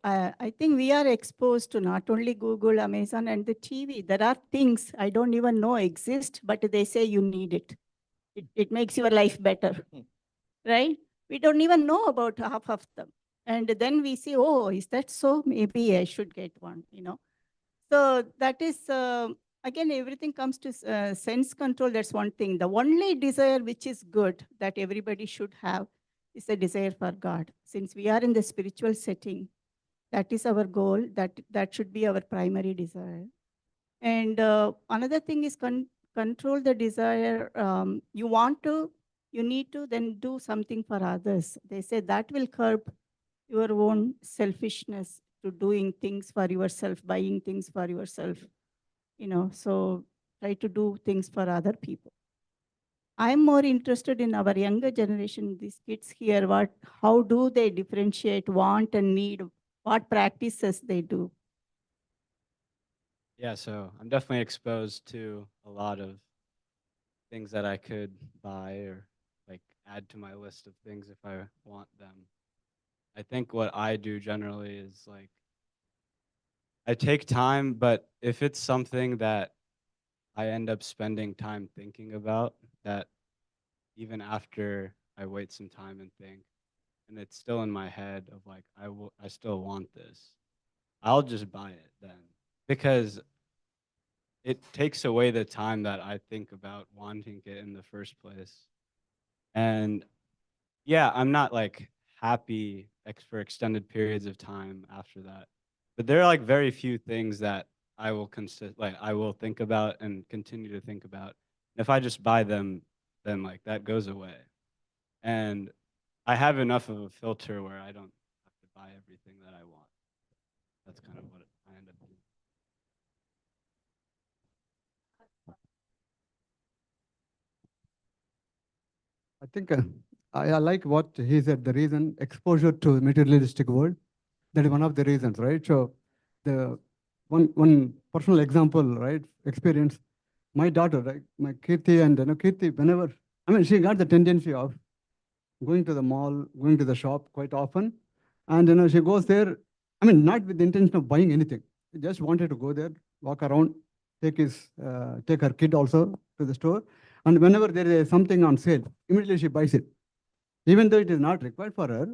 [SPEAKER 6] I think we are exposed to not only Google, Amazon, and the TV. There are things I don't even know exist, but they say you need it. It makes your life better, right? We don't even know about half of them. And then we say, oh, is that so? Maybe I should get one, you know. So that is, again, everything comes to sense control. That's one thing. The only desire which is good that everybody should have is a desire for God. Since we are in the spiritual setting, that is our goal. That should be our primary desire. And another thing is control the desire. You want to, you need to, then do something for others. They say that will curb your own selfishness to doing things for yourself, buying things for yourself, you know, so try to do things for other people. I'm more interested in our younger generation, these kids here, how do they differentiate want and need, what practices they do?
[SPEAKER 16] Yeah, so I'm definitely exposed to a lot of things that I could buy or like add to my list of things if I want them. I think what I do generally is like I take time, but if it's something that I end up spending time thinking about, that even after I wait some time and think, and it's still in my head of like I still want this, I'll just buy it then because it takes away the time that I think about wanting it in the first place. And yeah, I'm not like happy for extended periods of time after that. But there are like very few things that I will I will think about and continue to think about. If I just buy them, then like that goes away. And I have enough of a filter where I don't have to buy everything that I want. That's kind of what I end up doing.
[SPEAKER 18] I think I like what he said, the reason exposure to materialistic world. That is one of the reasons, right? So the one personal example, right? Experience. My daughter, right? My Kirti and Kirti, whenever, I mean, she got the tendency of going to the mall, going to the shop quite often. And she goes there, I mean, not with the intention of buying anything. She just wanted to go there, walk around, take her kid also to the store. And whenever there is something on sale, immediately she buys it. Even though it is not required for her.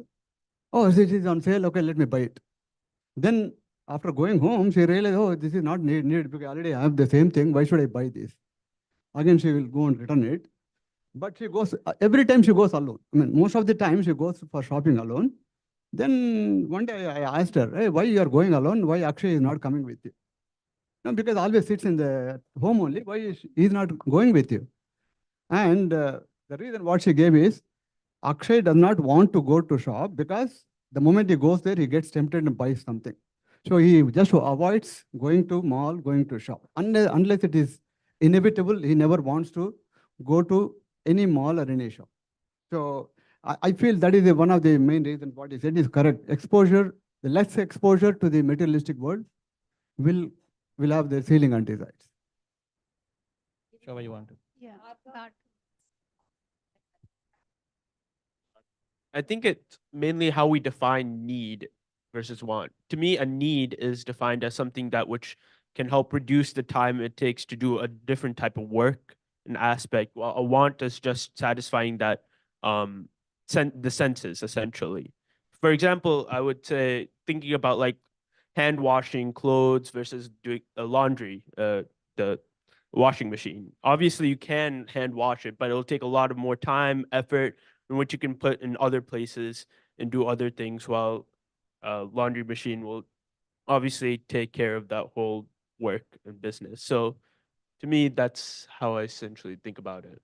[SPEAKER 18] Oh, it is on sale, okay, let me buy it. Then after going home, she realized, oh, this is not needed because already I have the same thing. Why should I buy this? Again, she will go and return it. But she goes, every time she goes alone. I mean, most of the time she goes for shopping alone. Then one day I asked her, hey, why you are going alone? Why Akshay is not coming with you? No, because always sits in the home only. Why he is not going with you? And the reason what she gave is, Akshay does not want to go to shop because the moment he goes there, he gets tempted and buys something. So he just avoids going to mall, going to shop. Unless it is inevitable, he never wants to go to any mall or any shop. So I feel that is one of the main reasons what he said is correct. Exposure, the less exposure to the materialistic world will have the ceiling and desires.
[SPEAKER 10] Shobha, you want to?
[SPEAKER 8] Yeah.
[SPEAKER 17] I think it's mainly how we define need versus want. To me, a need is defined as something that which can help reduce the time it takes to do a different type of work and aspect, while a want is just satisfying that the senses essentially. For example, I would say thinking about like hand washing clothes versus doing laundry, the washing machine. Obviously, you can hand wash it, but it'll take a lot of more time, effort, in which you can put in other places and do other things, while laundry machine will obviously take care of that whole work and business. So to me, that's how I essentially think about it.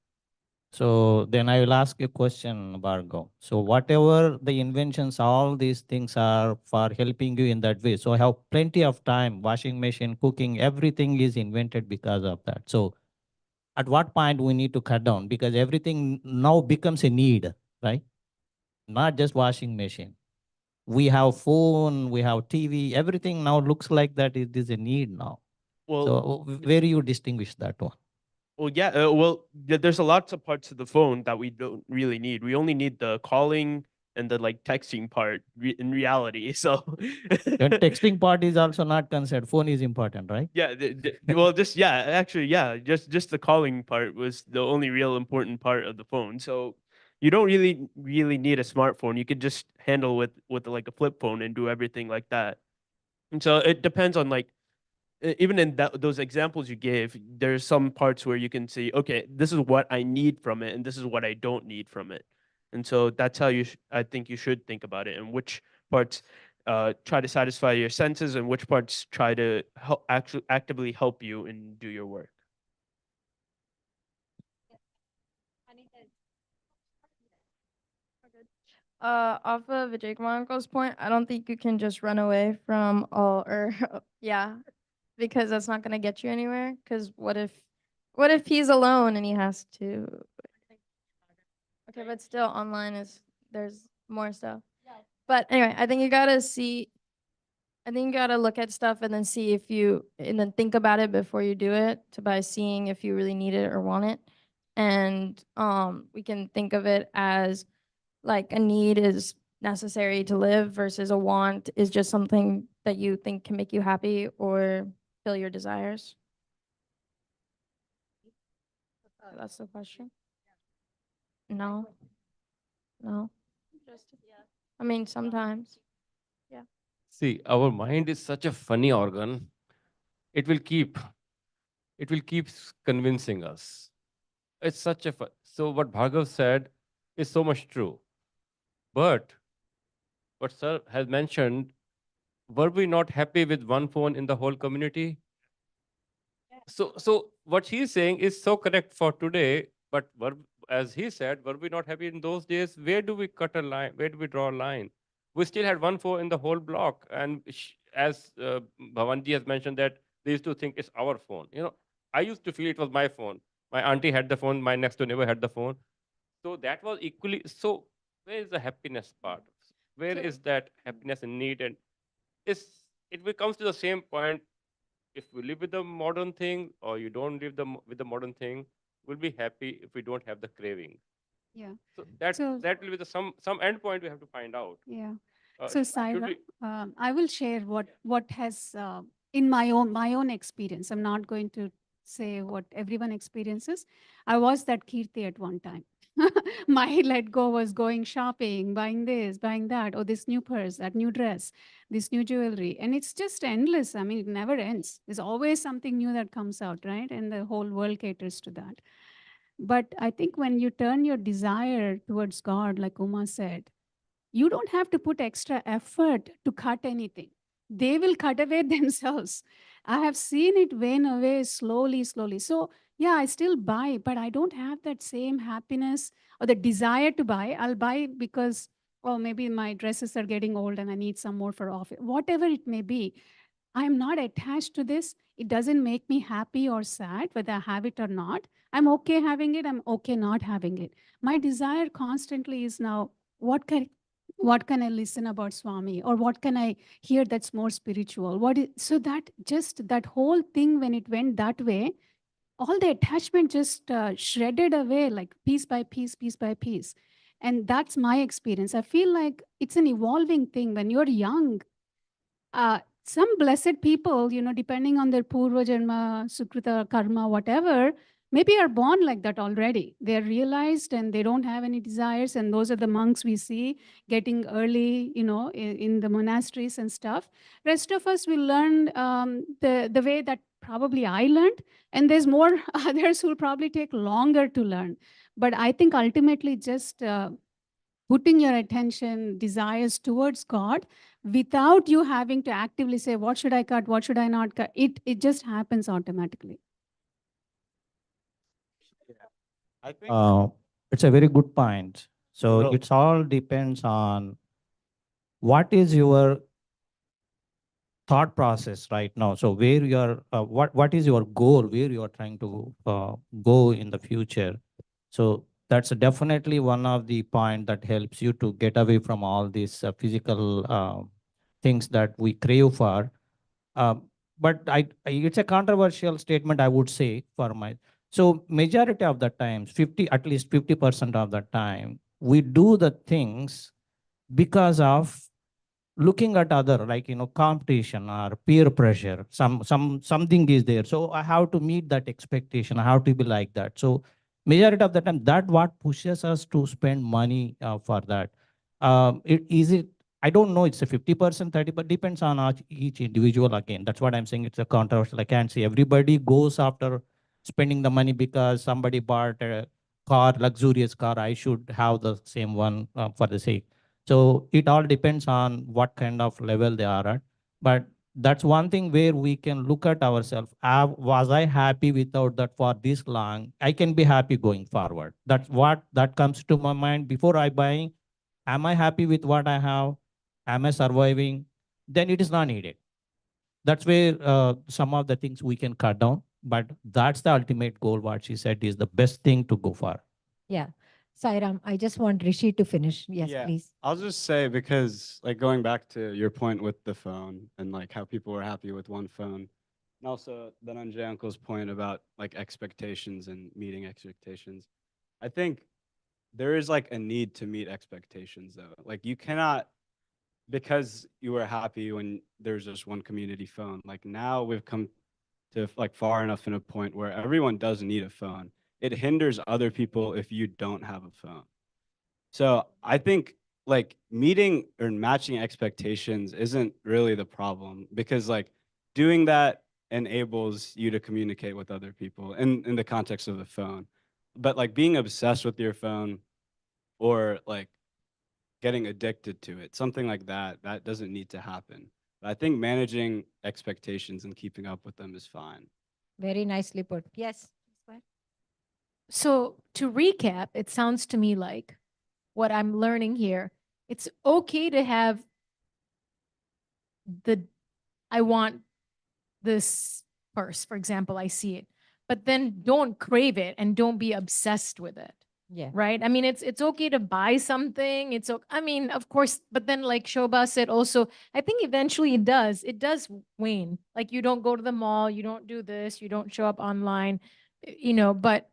[SPEAKER 10] So then I will ask you a question, Bhargav. So whatever the inventions, all these things are for helping you in that way. So I have plenty of time, washing machine, cooking, everything is invented because of that. So at what point we need to cut down? Because everything now becomes a need, right? Not just washing machine. We have phone, we have TV, everything now looks like that it is a need now.
[SPEAKER 17] Well,
[SPEAKER 10] So where do you distinguish that one?
[SPEAKER 17] Well, yeah. There's a lots of parts of the phone that we don't really need. We only need the calling, and the like texting part in reality. So
[SPEAKER 10] The texting part is also not considered. Phone is important, right?
[SPEAKER 17] yeah, well, just yeah, actually, yeah, just the calling part was the only real important part of the phone. So you don't really need a smartphone. You could just handle with like a flip phone and do everything like that. And so it depends on like even in those examples you gave, there's some parts where you can see, okay, this is what I need from it, and this is what I don't need from it. And so that's how I think you should think about it, and which parts try to satisfy your senses, and which parts try to actually actively help you and do your work.
[SPEAKER 19] Off of Vijay Kumar's point, I don't think you can just run away from all, or yeah, because that's not gonna get you anywhere. Because what if he's alone and he has to? Okay, but still, online there's more stuff. But anyway, I think you gotta see. I think you gotta look at stuff and then see if you, and then think about it before you do it, to by seeing if you really need it or want it. And we can think of it as like a need is necessary to live versus a want is just something that you think can make you happy or fill your desires. That's the question. No. No. I mean, sometimes. Yeah.
[SPEAKER 5] See, our mind is such a funny organ. It will keep convincing us. It's such a so what Bhargav said is so much true. But what Sir has mentioned, were we not happy with one phone in the whole community? So what he's saying is so correct for today, but as he said, were we not happy in those days? Where do we cut a line? Where do we draw a line? We still had one phone in the whole block, and as Bhavanji has mentioned, that they used to think it's our phone. I used to feel it was my phone. My auntie had the phone. My next door neighbor had the phone. So that was equally. So where is the happiness part? Where is that happiness and need? And it comes to the same point. If we live with the modern thing, or you don't live with the modern thing, we'll be happy if we don't have the craving.
[SPEAKER 8] Yeah.
[SPEAKER 5] So that will be the some end point we have to find out.
[SPEAKER 8] Yeah.
[SPEAKER 5] Uh,
[SPEAKER 8] So
[SPEAKER 5] should
[SPEAKER 8] Saira,
[SPEAKER 5] we-
[SPEAKER 8] I will share what has in my own experience. I'm not going to say what everyone experiences. I was that Kirti at one time. My let go was going shopping, buying this, buying that, or this new purse, that new dress, this new jewelry, and it's just endless. I mean, it never ends. There's always something new that comes out, right? And the whole world caters to that. But I think when you turn your desire towards God, like Uma said, you don't have to put extra effort to cut anything. They will cut away themselves. I have seen it wane away slowly, slowly. So, yeah, I still buy, but I don't have that same happiness or the desire to buy. I'll buy because, oh, maybe my dresses are getting old and I need some more for office. Whatever it may be, I'm not attached to this. It doesn't make me happy or sad whether I have it or not. I'm okay having it. I'm okay not having it. My desire constantly is now, what can I listen about Swami, or what can I hear that's more spiritual? So that just that whole thing, when it went that way, all the attachment just shredded away, like piece by piece, piece by piece. And that's my experience. I feel like it's an evolving thing. When you're young, some blessed people, depending on their purva janma, sukrita, karma, whatever, maybe are born like that already. They're realized and they don't have any desires. And those are the monks we see getting early, in the monasteries and stuff. Rest of us will learn the way that probably I learned. And there's more others who will probably take longer to learn. But I think ultimately just putting your attention, desires towards God without you having to actively say, what should I cut? What should I not cut? It just happens automatically.
[SPEAKER 10] I think it's a very good point. So
[SPEAKER 2] No.
[SPEAKER 10] it's all depends on what is your thought process right now. So where you are, what is your goal, where you are trying to go in the future. So that's definitely one of the point that helps you to get away from all these physical things that we crave for. But it's a controversial statement, I would say, for my. So majority of the times, at least 50% of the time, we do the things because of looking at other, like, competition or peer pressure. Something is there, so I have to meet that expectation. I have to be like that. So majority of the time, that what pushes us to spend money for that. It I don't know, it's a 50%, 30, but depends on each individual. Again, that's what I'm saying. It's a controversial. I can't say everybody goes after spending the money because somebody bought a car, luxurious car, I should have the same one for the sake. So it all depends on what kind of level they are at. But that's one thing where we can look at ourselves. Was I happy without that for this long? I can be happy going forward. That's what that comes to my mind before I buy. Am I happy with what I have? Am I surviving? Then it is not needed. That's where some of the things we can cut down. But that's the ultimate goal. What she said is the best thing to go for.
[SPEAKER 1] Yeah. Sairam, I just want Rishi to finish. Yes,
[SPEAKER 16] Yeah,
[SPEAKER 1] please.
[SPEAKER 16] I'll just say, because like going back to your point with the phone and like how people were happy with one phone, and also Dhananjay uncle's point about like expectations and meeting expectations. I think there is like a need to meet expectations though. Like you cannot, because you were happy when there's just one community phone. Like now we've come to like far enough in a point where everyone does need a phone. It hinders other people if you don't have a phone. So I think like meeting or matching expectations isn't really the problem, because like doing that enables you to communicate with other people in the context of the phone. But like being obsessed with your phone or like getting addicted to it, something like that, that doesn't need to happen. But I think managing expectations and keeping up with them is fine.
[SPEAKER 1] Very nicely put. Yes.
[SPEAKER 11] So to recap, it sounds to me like what I'm learning here, it's okay to have I want this purse, for example, I see it, but then don't crave it and don't be obsessed with it.
[SPEAKER 1] Yeah.
[SPEAKER 11] Right. I mean, it's okay to buy something. I mean, of course, but then like Shobha said also, I think eventually it does wane. Like you don't go to the mall, you don't do this, you don't show up online, but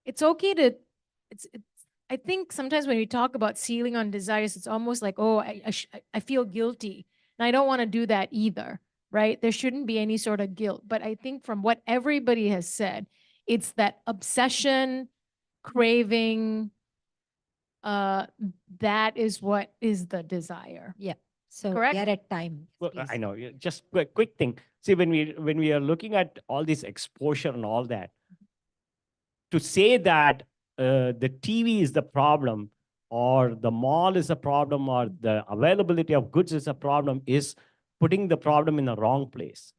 [SPEAKER 11] it's okay to, it's I think sometimes when we talk about sealing on desires, it's almost like, oh, I feel guilty. And I don't want to do that either, right? There shouldn't be any sort of guilt. But I think from what everybody has said, it's that obsession, craving, that is what is the desire.
[SPEAKER 1] Yeah. So
[SPEAKER 11] Correct?
[SPEAKER 1] we are at time.
[SPEAKER 2] Well, I know. Just quick thing. See, when we are looking at all this exposure and all that, to say that the TV is the problem, or the mall is a problem, or the availability of goods is a problem, is putting the problem in the wrong place.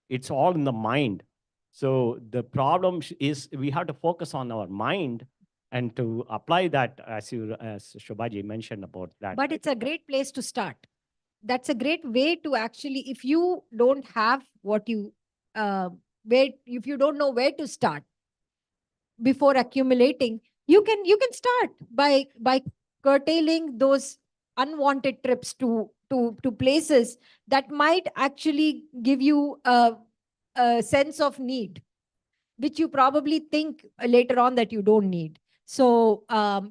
[SPEAKER 2] It's all in the mind. So the problem is we have to focus on our mind and to apply that, as Shobhaji mentioned about that.
[SPEAKER 1] But it's a great place to start. That's a great way to actually, if you don't have what you, if you don't know where to start before accumulating, you can start by curtailing those unwanted trips to places that might actually give you a sense of need, which you probably think later on that you don't need. So,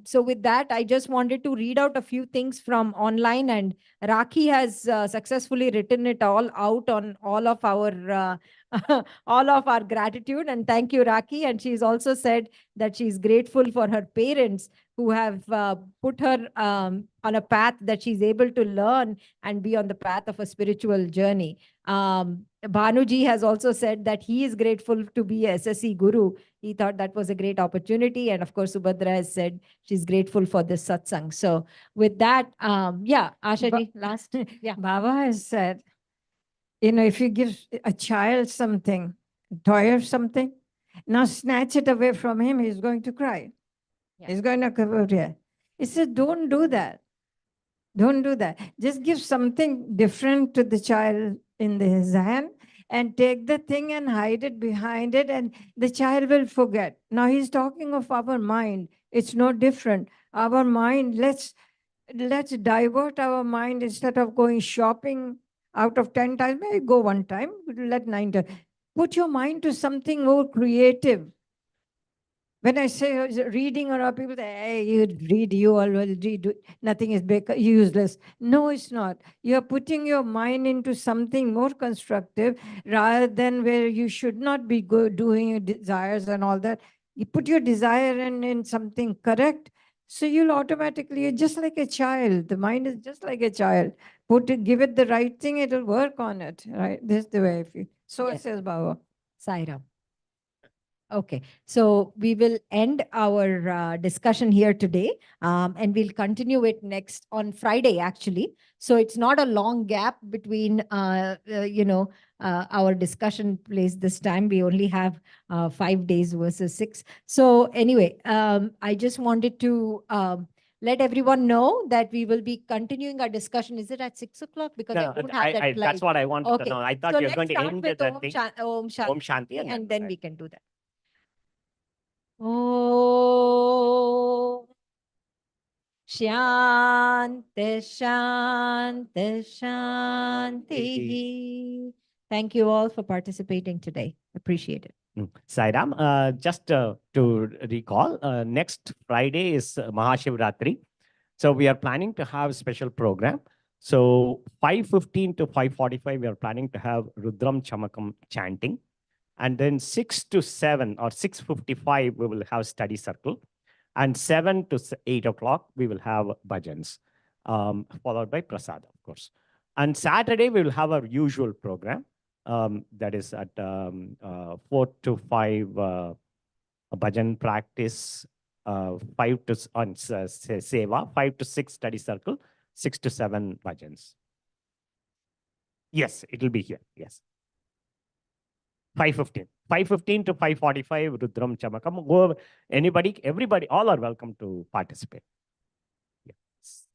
[SPEAKER 1] so with that, I just wanted to read out a few things from online, and Rakhi has successfully written it all out on all of our all of our gratitude. And thank you, Rakhi. And she's also said that she's grateful for her parents who have put her on a path that she's able to learn and be on the path of a spiritual journey. Bhanuji has also said that he is grateful to be a SSC guru. He thought that was a great opportunity. And of course, Subhadra has said she's grateful for this satsang. So with that, yeah, Ashaji, last. Yeah.
[SPEAKER 4] Baba has said, if you give a child something, a toy or something, now snatch it away from him, he's going to cry.
[SPEAKER 1] Yeah.
[SPEAKER 4] He's going to come out here. He said, don't do that. Don't do that. Just give something different to the child in his hand and take the thing and hide it behind it, and the child will forget. Now he's talking of our mind. It's no different. Our mind, let's divert our mind. Instead of going shopping out of 10 times, maybe go one time, let 9 times. Put your mind to something more creative. When I say reading or people say, hey, you read, you all will read, nothing is useless. No, it's not. You're putting your mind into something more constructive rather than where you should not be doing your desires and all that. You put your desire in something correct. So you'll automatically, you're just like a child. The mind is just like a child. Give it the right thing, it'll work on it. Right? This is the way I feel. So
[SPEAKER 1] Yes.
[SPEAKER 4] says Baba.
[SPEAKER 1] Sairam. Okay, so we will end our discussion here today, and we'll continue it next on Friday, actually. So it's not a long gap between, our discussion place this time. We only have 5 days versus 6. So anyway, I just wanted to let everyone know that we will be continuing our discussion. Is it at 6 o'clock? Because I
[SPEAKER 2] No,
[SPEAKER 1] don't have that
[SPEAKER 2] that's
[SPEAKER 1] slide.
[SPEAKER 2] what I wanted
[SPEAKER 1] Okay.
[SPEAKER 2] to know. I thought
[SPEAKER 1] So
[SPEAKER 2] you were
[SPEAKER 1] let's
[SPEAKER 2] going to
[SPEAKER 1] start
[SPEAKER 2] end
[SPEAKER 1] with
[SPEAKER 2] the
[SPEAKER 1] Om
[SPEAKER 2] thing.
[SPEAKER 1] Shanti,
[SPEAKER 2] Om Shanti,
[SPEAKER 1] and then
[SPEAKER 2] right.
[SPEAKER 1] we can do that. Om Shanti Shanti Shanti. Thank you all for participating today. Appreciate it.
[SPEAKER 2] Sairam, just to recall, next Friday is Mahashivratri. So we are planning to have a special program. So 5:15 to 5:45, we are planning to have Rudram Chamakam chanting. And then 6 to 7 or 6:55, we will have study circle. And 7 to 8 o'clock, we will have bhajans, followed by prasad, of course. And Saturday, we will have our usual program. That is at 4 to 5 bhajan practice, 5 to on seva, 5 to 6 study circle, 6 to 7 bhajans. Yes, it will be here. Yes. 5:15. 5:15 to 5:45, Rudram Chamakam. Go, anybody, everybody, all are welcome to participate. Yes.